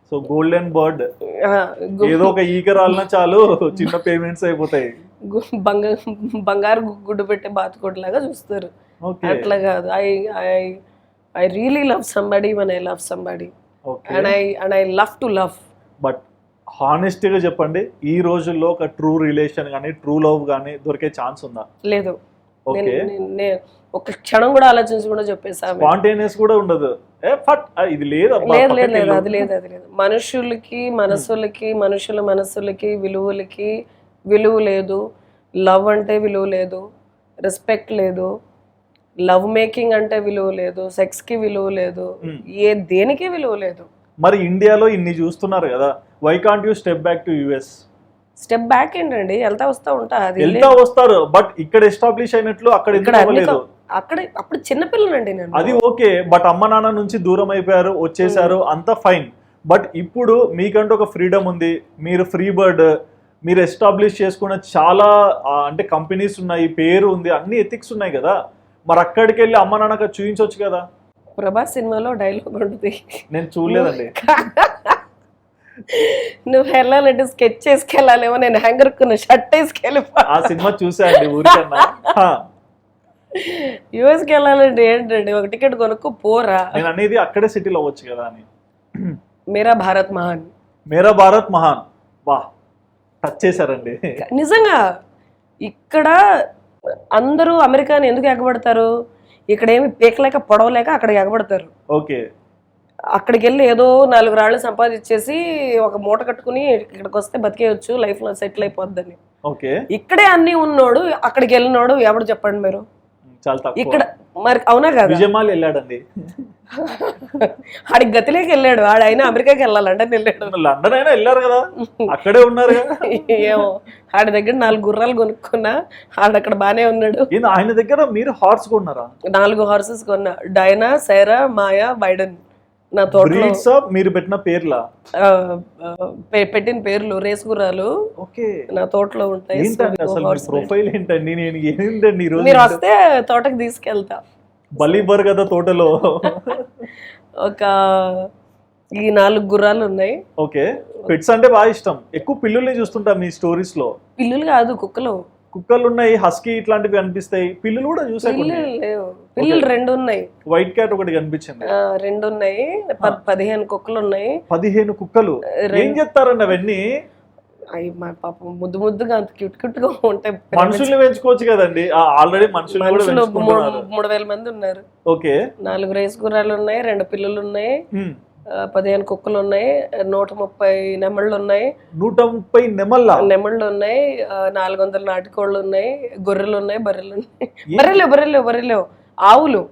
సో గోల్డెన్ బర్డ్, ఏదో ఒక ఈకరాలన చాలు చిన్న పేమెంట్స్ అయిపోతాయి. బంగారు గుడ్డు పెట్టే బాతుకోట్లాగా చూస్తారు. అట్లా కాదు. I really love somebody when I love somebody and I love to love. But honest గా చెప్పండి, ఈ రోజుల్లో ఒక ట్రూ రిలేషన్ గానీ ట్రూ లవ్ గానీ దొరికే ఛాన్స్ ఉందా? లేదు. ఒక క్షణం కూడా ఆలోచించకుండా చెప్పేసా. స్పాంటేనియస్ కూడా ఉండదు, ఇది లేదు. లేదు, అది లేదు. మనుషులకి మనసులకి, మనుషుల మనసులకి, విలువలకి విలువ లేదు. లవ్ అంటే విలువ లేదు, రెస్పెక్ట్ లేదు, లవ్ మేకింగ్ అంటే విలువ లేదు, సెక్స్ కి విలువ లేదు, దేనికి విలువ లేదు. మరి ఇండియాలో ఇన్ని చూస్తున్నారు కదా, why can't you step back to US? Step back ఏంటండి, వెళ్తా వస్తారు, బట్ ఇక్కడ ఎస్టాబ్లిష్ అయినట్లు అక్కడ అప్పుడు చిన్నపిల్లనండి నేను. అది ఓకే, బట్ అమ్మ నాన్న నుంచి దూరం అయిపోయారు, వచ్చేసారు, అంతా ఫైన్. బట్ ఇప్పుడు మీకంటూ ఒక ఫ్రీడమ్ ఉంది, మీరు ఫ్రీ బర్డ్, మీరు ఎస్టాబ్లిష్ చేసుకున్న చాలా అంటే కంపెనీస్ ఉన్నాయి, పేరు ఉంది, అన్ని ఎథిక్స్ ఉన్నాయి కదా. మరి అక్కడికి వెళ్ళి అమ్మ నాన్నక చూపించవచ్చు కదా. ప్రభాస్ సినిమాలో డైలాగ్ ఉంటుంది, నేను చూడలేదండి. నువ్వు వెళ్ళాలంటే స్కెచ్ చేసుకెళ్ళాలేమో, నేను హ్యాంగర్ కున్న షర్ట్ వేసుకెళ్ళి. ఆ సినిమా చూసాండి ఊరికన్నా. యుఎస్కి వెళ్ళాలంటే ఏంటండి, ఒక టికెట్ కొనుక్కో పోరా. నేను అనేది అక్కడే సెటిల్ అవ్వచ్చు కదా అని. మేరా భారత్ మహాన్, మేరా భారత్ మహాన్, వా టచ్ చేశారండి నిజంగా. ఇక్కడ అందరూ అమెరికాని ఎందుకు ఎగబడతారు? ఇక్కడ ఏమి పీకలేక పొడవలేక అక్కడికి ఎగబడతారు. ఓకే, అక్కడికి వెళ్ళి ఏదో 4 రాళ్ళు సంపాదించేసి ఒక మూట కట్టుకుని ఇక్కడికి వస్తే బతికేయచ్చు, లైఫ్ లో సెటిల్ అయిపోద్దని. ఓకే, ఇక్కడే అన్ని ఉన్నోడు అక్కడికి వెళ్ళినోడు ఎవడు చెప్పండి మీరు? ఇక్కడ మరి అవునా కదా. విజయమాలి వెళ్ళాడండి, ఆడికి గతిలోకి వెళ్ళాడు, ఆడైనా అమెరికాకి వెళ్ళాలి, లండన్ వెళ్ళాడు. లండన్ అయినా వెళ్ళారు కదా, అక్కడే ఉన్నారు కదా. ఏమో ఆడి దగ్గర 4 గుర్రాలు కొనుక్కున్నా, ఆడక్కడ బానే ఉన్నాడు. ఆయన దగ్గర మీరు హార్స్ కొన్నారా? 4 హార్సెస్ కొన్నా, డైనా, సైరా, మాయా, బైడెన్. నా తోటలో మీరు పెట్టిన పేర్లా? పెట్టిన పేర్లు రేస్ గుర్రాలు నా తోటలో ఉంటాయి. ప్రొఫైల్ ఏంటండి? మీరు వస్తే తోటకి తీసుకెళ్తా. బలివ్వరు కదా తోటలో. ఒక ఈ 4 గుర్రాలు ఉన్నాయి. ఓకే, పెట్స్ అంటే బాగా ఇష్టం. ఎక్కువ పిల్లుల్ని చూస్తుంటా మీ స్టోరీస్ లో. పిల్లులు కాదు, కుక్కలు. కుక్కలు ఉన్నాయి, హస్కీ ఇట్లాంటివి కనిపిస్తాయి. పిల్లులు కూడా చూసా. పిల్లులు లేవు, పిల్లులు 2 ఉన్నాయి. వైట్ క్యాట్ ఒకటి కనిపించింది. 2 ఉన్నాయి. 15 కుక్కలు ఉన్నాయి. 15 కుక్కలు ఏం చేస్తారండి అవన్నీ? అవి మా పాపం ముద్దు ముద్దుగా అంత క్యూట్ గా ఉంటాయి. మనుషుల్ని పెంచుకోవచ్చు కదండి, ఆల్రెడీ మనుషులు 3,000 మంది ఉన్నారు. ఓకే, 4 రేస్ గుర్రాలు ఉన్నాయి, 2 పిల్లులు ఉన్నాయి, 15 కుక్కలు ఉన్నాయి, 130 నెమళ్ళు ఉన్నాయి. 130 నెమళ్ళు ఉన్నాయి, 400 నాటుకోళ్ళు ఉన్నాయి, గొర్రెలు ఉన్నాయి, బర్రెలు, ఆవులు,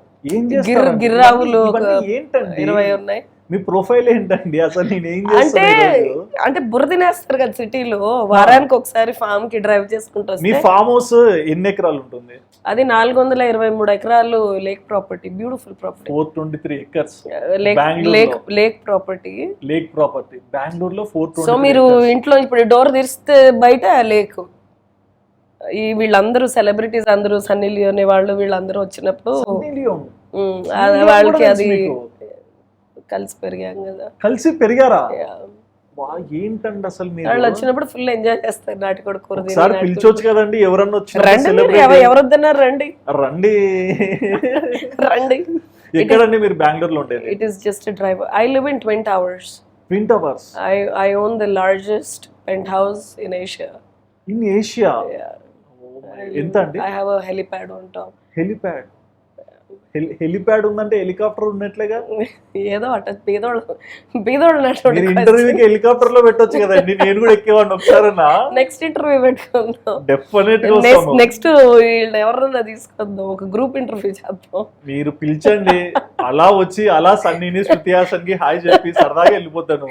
గిర్రావులు 20 ఉన్నాయి. మీ ప్రొఫైల్ ఏంటండి అసలు? నేను ఏం అంటే బుర్ర తినేస్తారు కదా సిటీలో. వారానికి ఒకసారి ఫామ్ కి డ్రైవ్ చేసుకుంటూ. మీ ఫామ్ హౌస్ ఎన్ని ఎకరాలు ఉంటుంది? అది 423 ఎకరాలు. Lake property, beautiful property. 423 acres lake property. బెంగళూరులో 423. సో మీరు ఇంట్లో ఇప్పుడు డోర్ తెరిస్తే బయట లేక్. ఈ వీళ్ళందరూ సెలబ్రిటీస్ అందరూ, సన్నీ లియోన్ వాళ్ళు వీళ్ళందరూ వచ్చినప్పుడు వాళ్ళకి అది కలిసి పెరిగాం కదా. కలిసి పెరిగారా? ఏంటండి అసలు వాళ్ళు వచ్చినప్పుడు ఫుల్ ఎంజాయ్ చేస్తారు. నాటుకోడి కూర పిలిచొచ్చు కదండి, ఎవరన్నా వచ్చి. ఎవరొద్దన్నారు? రండి. ఎక్కడండి మీరు బెంగళూరులో ఉండేది? It is just drive. I live in Twin Towers. I own the largest penthouse in Asia. In Asia? ఎంత అండి? I have a helipad on top. Helipad ఉందంటే హెలికాప్టర్ ఉన్నట్లేగా. ఏదో అట బీదోళ్ళు ఇంటర్వ్యూకి హెలికాప్టర్ లో పెట్టొచ్చు కదండి, నేను కూడా ఎక్కేవాడిని ఒకసారి. నెక్స్ట్ ఇంటర్వ్యూ పెట్టుకుందాం. డెఫినెట్ నెక్స్ట్ వీళ్ళు ఎవరన్నా తీసుకుందాం, ఒక గ్రూప్ ఇంటర్వ్యూ చేద్దాం. మీరు పిలిచండి, అలా వచ్చి అలా సన్నీని శృతి హాసన్ కి హాయ్ చెప్పి సరదాగా వెళ్ళిపోతాను.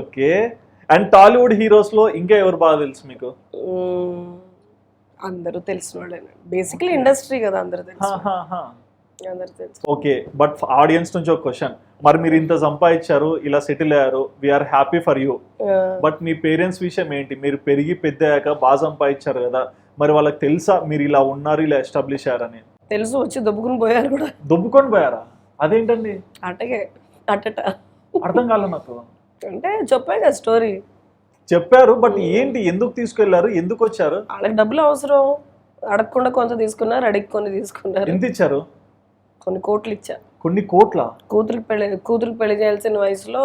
ఓకే, అండ్ టాలీవుడ్ హీరోస్ లో ఇంకా ఎవరు బాగా తెలుసు మీకు? అందరూ తెలిసిన వాళ్ళే. బేసిక్లీ ఇండస్ట్రీ కదా, అందరూ తెలుసు. ఓకే, బట్ ఆడియన్స్ నుంచి ఒక క్వశ్చన్. మరి మీరు ఇంత సంపాదించారు, ఇలా సెటిల్ అయ్యారు, we're happy for you. But మీ పేరెంట్స్ విషయం ఏంటి? మీరు పెరిగి పెద్ద అయ్యాక బాగా సంపాదించారు కదా, మరి వాళ్ళకి తెలుసా మీరు ఇలా ఉన్నారు, ఇలా ఎస్టాబ్లిష్ అయ్యారని? తెలుసు, వచ్చి దొబ్బుకొని పోయారు కూడా. దొబ్బుకొని పోయారా? అదేంటండి? అట్టట అర్థం కాలేదు నాకు. అంటే చెప్పాయి కదా స్టోరీ. చెప్పారు, బట్ ఏంటి, ఎందుకు తీసుకెళ్లారు, ఎందుకు వచ్చారు? వాళ్ళకి డబ్బులు అవసరం, అడగకుండా కొంత తీసుకున్నారు, అడిగి కొన్ని తీసుకున్నారు. ఎంత ఇచ్చారు? కొన్ని కోట్లు ఇచ్చా. కొన్ని కోట్ల? కూతురికి పెళ్లి చేయాల్సిన వయసులో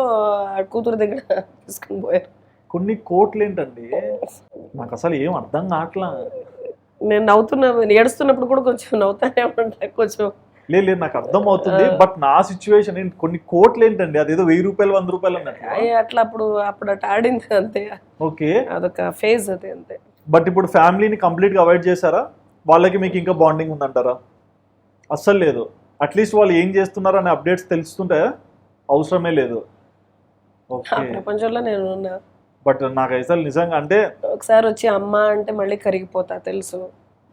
కూతురు దగ్గర తీసుకుని పోయారు. కొన్ని కోట్లు ఏంటండి? నాకు అసలు ఏం అర్థం కావట్లా. నేను నవ్వుతున్నా, ఏడుస్తున్నప్పుడు కూడా కొంచెం నవ్వుతానే ఉంటా కొంచెం. లేదు, నాకు అర్థం అవుతుంది, బట్ నా సిచ్యువేషన్ ఏంటి? కొన్ని కోట్లు ఏంటండి? అదేదో 1000 రూపాయలు 100 రూపాయలు అన్నట్టు. అట్లా అప్పుడు అట్లా ఆడింది అంతే. ఓకే, అదొక ఫేజ్ అది అంతే. బట్ ఇప్పుడు ఫ్యామిలీని కంప్లీట్ గా అవాయిడ్ చేశారా? వాళ్ళకి మీకు ఇంకా బాండింగ్ ఉందంటారా? అస్సలు లేదు. అట్లీస్ట్ వాళ్ళు ఏం చేస్తున్నారు అనే అప్డేట్స్ తెలుస్తుంటాయా? అవసరమే లేదు. ప్రపంచంలో నేను ఉన్నా. బట్ నాకు అసలు నిజంగా అంటే ఒకసారి వచ్చి అమ్మ అంటే మళ్ళీ కరిగిపోతా, తెలుసు.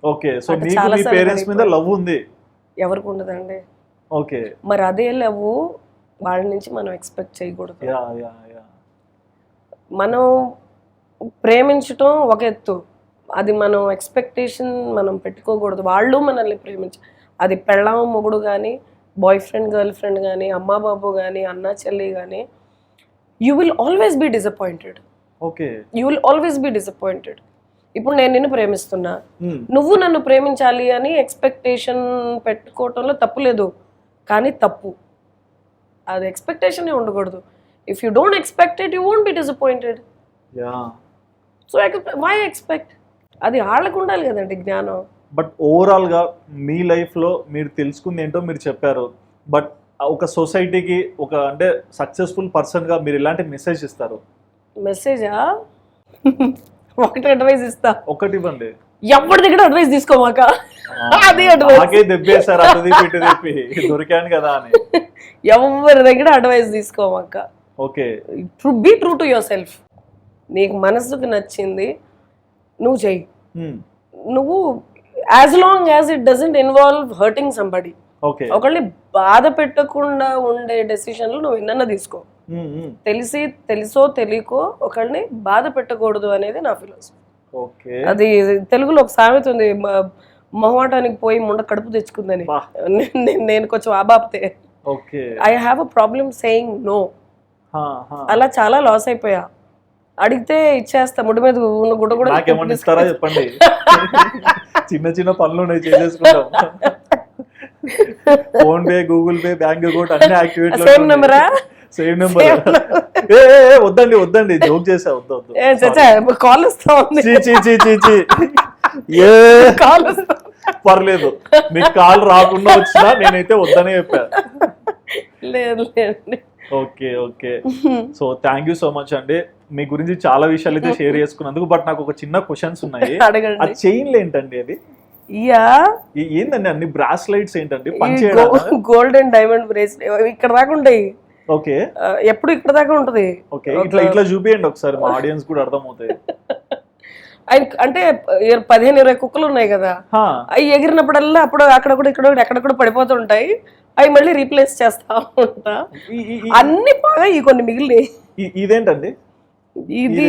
ఓకే, సో మీకు మీ పేరెంట్స్ మీద లవ్ ఉంది? ఎవరికి ఉండదండి. ఓకే, మరి అదే లవ్ వాళ్ళ నుంచి మనం ఎక్స్పెక్ట్ చేయకూడదు. మనం ప్రేమించటం ఒక ఎత్తు, అది మనం ఎక్స్పెక్టేషన్ మనం పెట్టుకోకూడదు. వాళ్ళు మనల్ని అది పెళ్ళాం మొగుడు కానీ, బాయ్ ఫ్రెండ్ గర్ల్ ఫ్రెండ్ కానీ, అమ్మా బాబు కానీ, అన్న చెల్లి కానీ, you will always be disappointed. Okay, you will always be disappointed. ఇప్పుడు నేను నిన్ను ప్రేమిస్తున్నా, నువ్వు నన్ను ప్రేమించాలి అని ఎక్స్పెక్టేషన్ పెట్టుకోవటంలో తప్పు లేదు, కానీ తప్పు అది ఎక్స్పెక్టేషన్ ఉండకూడదు. If you don't expect it, you won't be disappointed. So why expect? అది వాళ్ళకు ఉండాలి కదండి జ్ఞానం. బట్ ఓవరాల్ గా మీ లైఫ్ లో మీరు తెలుసుకుంది ఏంటో మీరు చెప్పారు, బట్ ఒక సొసైటీకి ఒక అంటే సక్సెస్ఫుల్ పర్సన్ గా మీరు ఎలాంటి మెసేజ్ ఇస్తారు? మెసేజా? ఒకటి అడ్వైస్ ఇస్తా. ఒకటి ఇవ్వండి. ఎవరి దగ్గర అడ్వైస్ తీసుకోమాక. అదే అడ్వైస్. దెబ్బేశారు, అటు ఇటు చెప్పి దొరికాను కదా అని. ఎవరి దగ్గర అడ్వైస్ తీసుకోమాక. Okay, be true to yourself. నీకు మనసుకు నచ్చింది నువ్వు చెయ్యి. నువ్వు as long as it doesn't involve hurting somebody. ఒకళ్ళని బాధ పెట్టకుండా ఉండే డెసిషన్లు నువ్వు ఎన్నన్నా తీసుకో. తెలుసో తెలియకో ఒకళ్ళని బాధ పెట్టకూడదు అనేది నా ఫిలాసఫీ. అది తెలుగులో ఒక సామెత ఉంది, మొహమాటానికి పోయి ముండ కడుపు తెచ్చుకుందని. బా. నేను కొంచెం ఆబాపితే okay. I have a problem saying no. అలా చాలా లాస్ అయిపోయా. అడిగితే ఇచ్చేస్తా, ముడి మీద ఉన్న గుడ్డ కూడా నాకేమన్నా ఇస్తారా చెప్పండి. చిన్న చిన్న పనులు ఉన్నాయి చేసేసుకుంటాం. PhonePe, Google Pay, bank account అన్ని యాక్టివేట్. సేమ్ నెంబరా? Same number. వద్దండి వద్దండి, జోక్ చేసా. వద్దు కాల్ వస్తా ఉంది. కాల్ వస్తా. పర్లేదు, మీకు కాల్ రాకుండా వచ్చినా నేనైతే వద్దనే చెప్పా. లేదు లేదండి. Okay okay. So thank you so much అండి, మీ గురించి చాలా విషయాలు అయితే షేర్ చేసుకున్నందుకు. బట్ నాకు ఒక చిన్న క్వశ్చన్స్ ఉన్నాయి. ఆ చైన్లు ఏంటండి అది? యా, ఏందండి అన్ని బ్రాస్లైట్స్ ఏంటండి? గోల్డ్ అండ్ డైమండ్ బ్రేస్లెట్ ఇక్కడ దాకా ఉంటాయి. ఓకే. ఎప్పుడు ఇక్కడ దాకా ఉంటది. ఓకే, ఇట్లా ఇట్లా చూపియండి ఒకసారి, మా ఆడియన్స్ కూడా అర్థమవుతాయి. అంటే 15-20 కుక్కలు ఉన్నాయి కదా, అవి ఎగిరినప్పుడల్లా అప్పుడు అక్కడ కూడా ఇక్కడ ఎక్కడ కూడా పడిపోతుంటాయి. అవి మళ్ళీ రీప్లేస్ చేస్తా ఉంటా. అన్ని బాగా ఈ కొన్ని మిగిలి. ఇదేంటండి? ఇది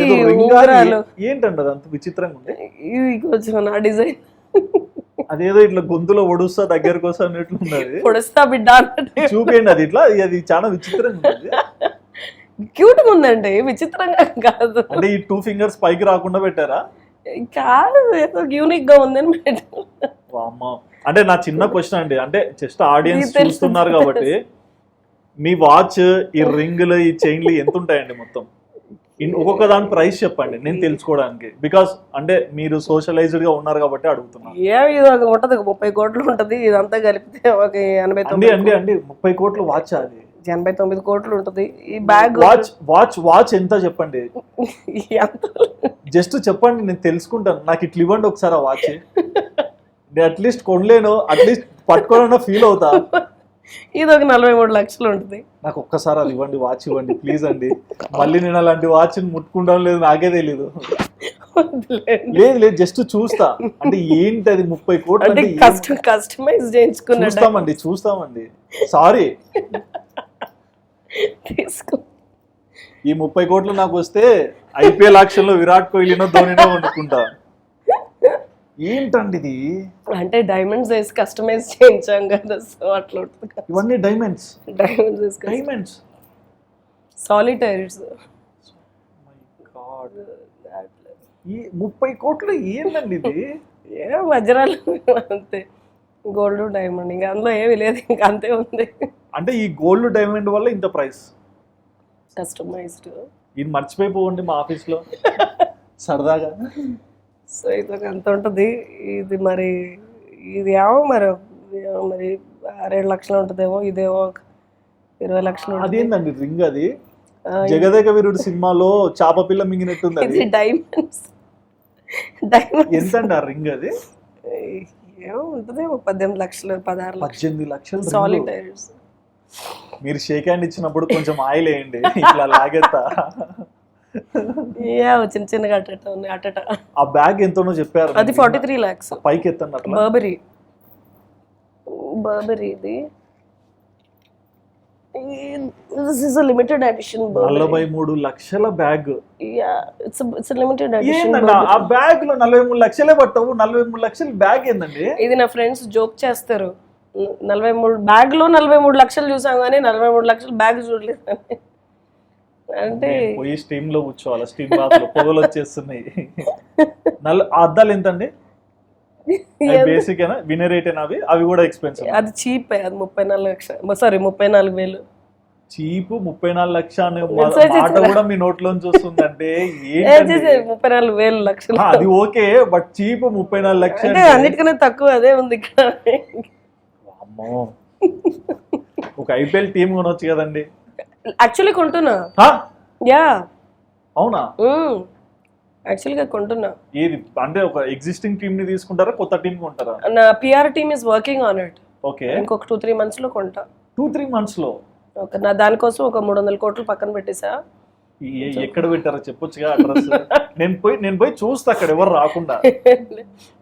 ఏంటండి అది అంత విచిత్రంగా ఉంది? ఇది కొంచెం నా డిజైన్. అదేదో ఇట్లా గొంతులో ఒడుస్తా దగ్గరకు వస్తా అన్నట్లున్నది. పొడుస్తా బిడ్డ అన్నట్టు చూపించండి అది. ఇట్లా అది చాలా విచిత్రంగా ఉంది. క్యూట్ గా ఉందండి, విచిత్రంగా కాదు. అంటే ఈ 2 ఫింగర్స్ పైకి రాకుండా పెట్టారా? కాదు, ఏదో యూనిక్ గా ఉందని పెట్టాను. అంటే నా చిన్న క్వశ్చన్ అండి, అంటే జస్ట్ ఆడియన్స్ చూస్తున్నారు కాబట్టి, మీ వాచ్, ఈ రింగులు, ఈ చైన్లు ఎంత ఉంటాయండి మొత్తం? ఒక్కొక్క దాని ప్రైస్ చెప్పండి నేను తెలుసుకోవడానికి. బికాస్ అంటే మీరు సోషలైజ్డ్ గా ఉన్నారు కాబట్టి అడుగుతున్నా. ఇది ఉంటది 30 కోట్లు ఉంటది, ఇదంతా కలిపితే ఒక 89. అండి 30 కోట్లు వాచ్? అది 89 కోట్లు ఉంటది. ఈ బ్యాగ్ వాచ్ ఎంత చెప్పండి, జస్ట్ చెప్పండి, నేను తెలుసుకుంటాను. నాకు ఇట్లా ఇవ్వండి ఒకసారి ఆ వాచ్. నేను అట్లీస్ట్ కొనలేను, అట్లీస్ట్ పట్టుకోవాలన్నా ఫీల్ అవుతా. ఇది ఒక 43 లక్షలు ఉంటుంది. నాకు ఒక్కసారి అది ఇవ్వండి, వాచ్ ఇవ్వండి ప్లీజ్ అండి. మళ్ళీ నేను అలాంటి వాచ్ ముట్టుకుంటాను లేదు నాకే తెలీదు. లేదు లేదు, జస్ట్ చూస్తా. అంటే ఏంటి అది 30 కోట్లు? కస్టమైజ్ చేయించుకున్నామండి. చూస్తామండి. సారీ, తీసుకో. ఈ 30 కోట్లు నాకు వస్తే IPL ఆక్షన్లో విరాట్ కోహ్లీనో ధోనినో వండుకుంటా. ఏంటండి ఇది? అంటే డైమండ్స్ వేసి కస్టమైజ్ చేయించాం కదా, సో అట్లా ఉంటుంది. ఇవన్నీ డైమండ్స్? Diamonds solitaires. ఈ 30 కోట్లు ఏంటండి ఇది? వజ్రాలు అంతే, గోల్డ్ డైమండ్, ఇంకా అందులో ఏమి లేదు, ఇంకా అంతే ఉంది. అంటే ఈ గోల్డ్ డైమండ్ వల్ల ఇంత ప్రైస్? కస్టమైజ్డ్. ఇది మర్చిపోయిపోండి మా ఆఫీస్లో సరదాగా. సో ఇది అంత ఉంటుంది. ఇది మరి ఇది ఏమో మరి 6-7 లక్షలు ఉంటుందేమో, ఇదేమో 20 లక్షలు. అదేందండి రింగ్? అది జగదేక వీరుడు సినిమాలో చాప పిల్ల మింగినట్టుంది. ఇది డైమండ్స్. ఎంతండి ఆ రింగ్? అది ఏమో ఉంటుందేమో 18 లక్షలు, 18 లక్షలు సాలిటైర్స్. మీరు షేక్ హ్యాండ్ ఇచ్చినప్పుడు కొంచెం ఆయిల్ వేయండి, ఇట్లా లాగేస్తా. చిన్న చిన్నగా అట్టట ఉన్నాయి. అట్టట ఆ బ్యాగ్ ఎంతనో చెప్పారు, అది 43 lakhs. పైకి ఎత్తండి అట్లా. బర్బరీ ఇది this is a limited edition. 43 లక్షల బ్యాగ్. It's limited edition. ఆ బ్యాగ్ లో 43 లక్షలే పట్టవు, 43 లక్షల బ్యాగ్ ఏందండి? ఇది నా ఫ్రెండ్స్ జోక్ చేస్తారు. 43 బ్యాగ్ లో 43 లక్షలు చూసాం కానీ 43 లక్షల బ్యాగ్ చూడలేదు. అంటే పోయి స్టీమ్ లో కూర్చోవాలి, స్టీమ్ బాత్ లో పొగలు వచ్చేస్తున్నాయి. అద్దాలు ఎంతండి? బేసిక్ ఏనా, వినరేటేనా? అవి కూడా ఎక్స్పెన్సివ్. అది చీప్, అది 34 లక్షలు, సారీ 34,000. చీప్ 34 లక్షలు మాట కూడా మీ నోట్లోంచి వస్తుందంటే 34,000 లక్షలు. అది ఓకే, బట్ చీప్ 34 లక్షలు అంటే అన్నిటికన్నా తక్కువ అదే ఉంది ఇక్కడ. అమ్మో, ఒక IPL టీం కొనొచ్చు కదండి. యాక్చువల్లీ కొంటున్నా. యా, అవునా? యాక్చువల్గా కొంటున్నా. ఏది అంటే ఒక ఎగ్జిస్టింగ్ టీమ్ ని తీసుకుంటారా, కొత్త టీం కొంటారా? నా PR team is working on it. Okay, ఇంకొక 2-3 months లో కొంటా. 2-3 months లో? ఓకే, నా దానికోసం ఒక 300 కోట్లు పక్కన పెట్టేసా. ఎక్కడ పెట్టారో చెప్పొచ్చుగా అడ్రస్. నేను పోయి చూస్తా అక్కడ ఎవరు రాకుండా.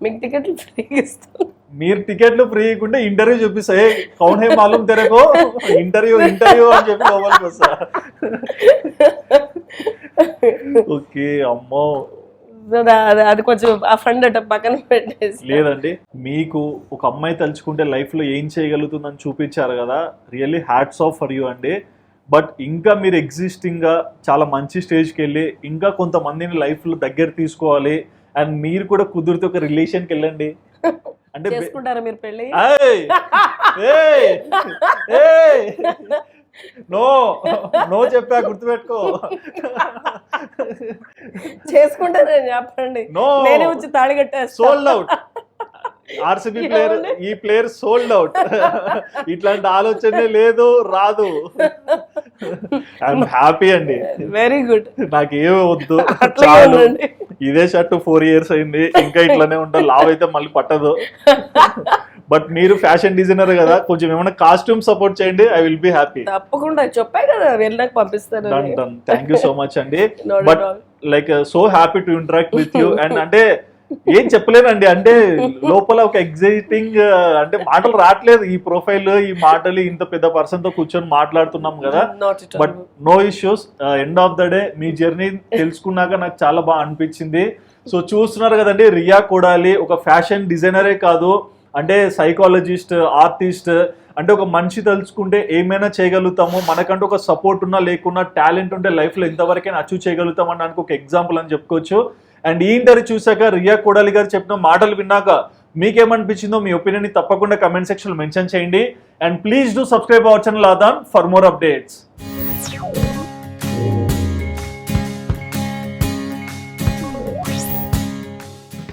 మీకు టికెట్లు ఫ్రీ ఇస్తాను. మీరు టికెట్లు ఫ్రీ ఇవ్వకుంటే ఇంటర్వ్యూ చూపిస్తా. కౌన్ హే మాలూమ్ తెరకో, ఇంటర్వ్యూ అని చెప్పి లోపలికి వస్తా. ఓకే, అమ్మో. అది కొంచెం ఆ ఫండ్ అట్ట పక్కన పెట్టేసి. లేదండి, మీకు ఒక అమ్మాయి తలుచుకుంటే లైఫ్లో ఏం చేయగలుగుతుందని చూపించారు కదా, really hats off for you అండి. బట్ ఇంకా మీరు ఎగ్జిస్టింగ్గా చాలా మంచి స్టేజ్కి వెళ్ళి ఇంకా కొంతమందిని లైఫ్లో దగ్గర తీసుకోవాలి. అండ్ మీరు కూడా కుదిరితే ఒక రిలేషన్కి వెళ్ళండి. అంటే చేసుకుంటారా మీరు పెళ్ళి? నో నో చెప్పా, గుర్తుపెట్టుకో. చేసుకుంటారని చెప్పండి, నేనే వచ్చి తాళి కట్టేస్తా. సోల్డ్ అవుట్ ఆర్సీబీ ప్లేయర్, ఈ ప్లేయర్ సోల్డ్ అవుట్. ఇట్లాంటి ఆలోచనే లేదు, రాదు. ఐఎమ్ హ్యాపీ అండి, వెరీ గుడ్. నాకేమీ వద్దు, చాలు. ఇదే షర్ట్ 4 years అయింది, ఇంకా ఇట్లానే ఉంటా. లావ్ అయితే మళ్ళీ పట్టదు. బట్ మీరు ఫ్యాషన్ డిజైనర్ కదా, కొంచెం ఏమైనా కాస్ట్యూమ్ సపోర్ట్ చేయండి, ఐ విల్ బి హ్యాపీ. తప్పకుండా చెప్పా కదా, వెళ్ళాక పంపిస్తాను. థ్యాంక్ యూ సో మచ్ అండి. But like so happy to interact with you. And అంటే ఏం చెప్పలేనండి, అంటే లోపల ఒక ఎగ్జైటింగ్, అంటే మాటలు రావట్లేదు. ఈ ప్రొఫైల్, ఈ మాటలు, ఇంత పెద్ద పర్సన్ తో కూర్చొని మాట్లాడుతున్నాం కదా. But no issues. End of the day మీ జర్నీ తెలుసుకున్నాక నాకు చాలా బాగా అనిపించింది. సో చూస్తున్నారు కదండి, రియా కొడాలి ఒక ఫ్యాషన్ డిజైనరే కాదు, అంటే సైకాలజిస్ట్, ఆర్టిస్ట్. అంటే ఒక మనిషి తలుచుకుంటే ఏమైనా చేయగలుగుతాము, మనకంటూ ఒక సపోర్ట్ ఉన్నా లేకున్నా టాలెంట్ ఉంటే లైఫ్లో ఎంతవరకైనా అచీవ్ చేయగలుగుతాం అనడానికి ఒక ఎగ్జాంపుల్ అని చెప్పుకోవచ్చు. అండ్ ఈ ఇంటర్వ్యూ చూసాక, రియా కొడాలి గారు చెప్పిన మాటలు విన్నాక మీకేమనిపించిందో మీ ఒపీనియన్ తప్పకుండా కమెంట్ సెక్షన్ లో మెన్షన్ చేయండి. And please do subscribe our channel Aadhan for more updates.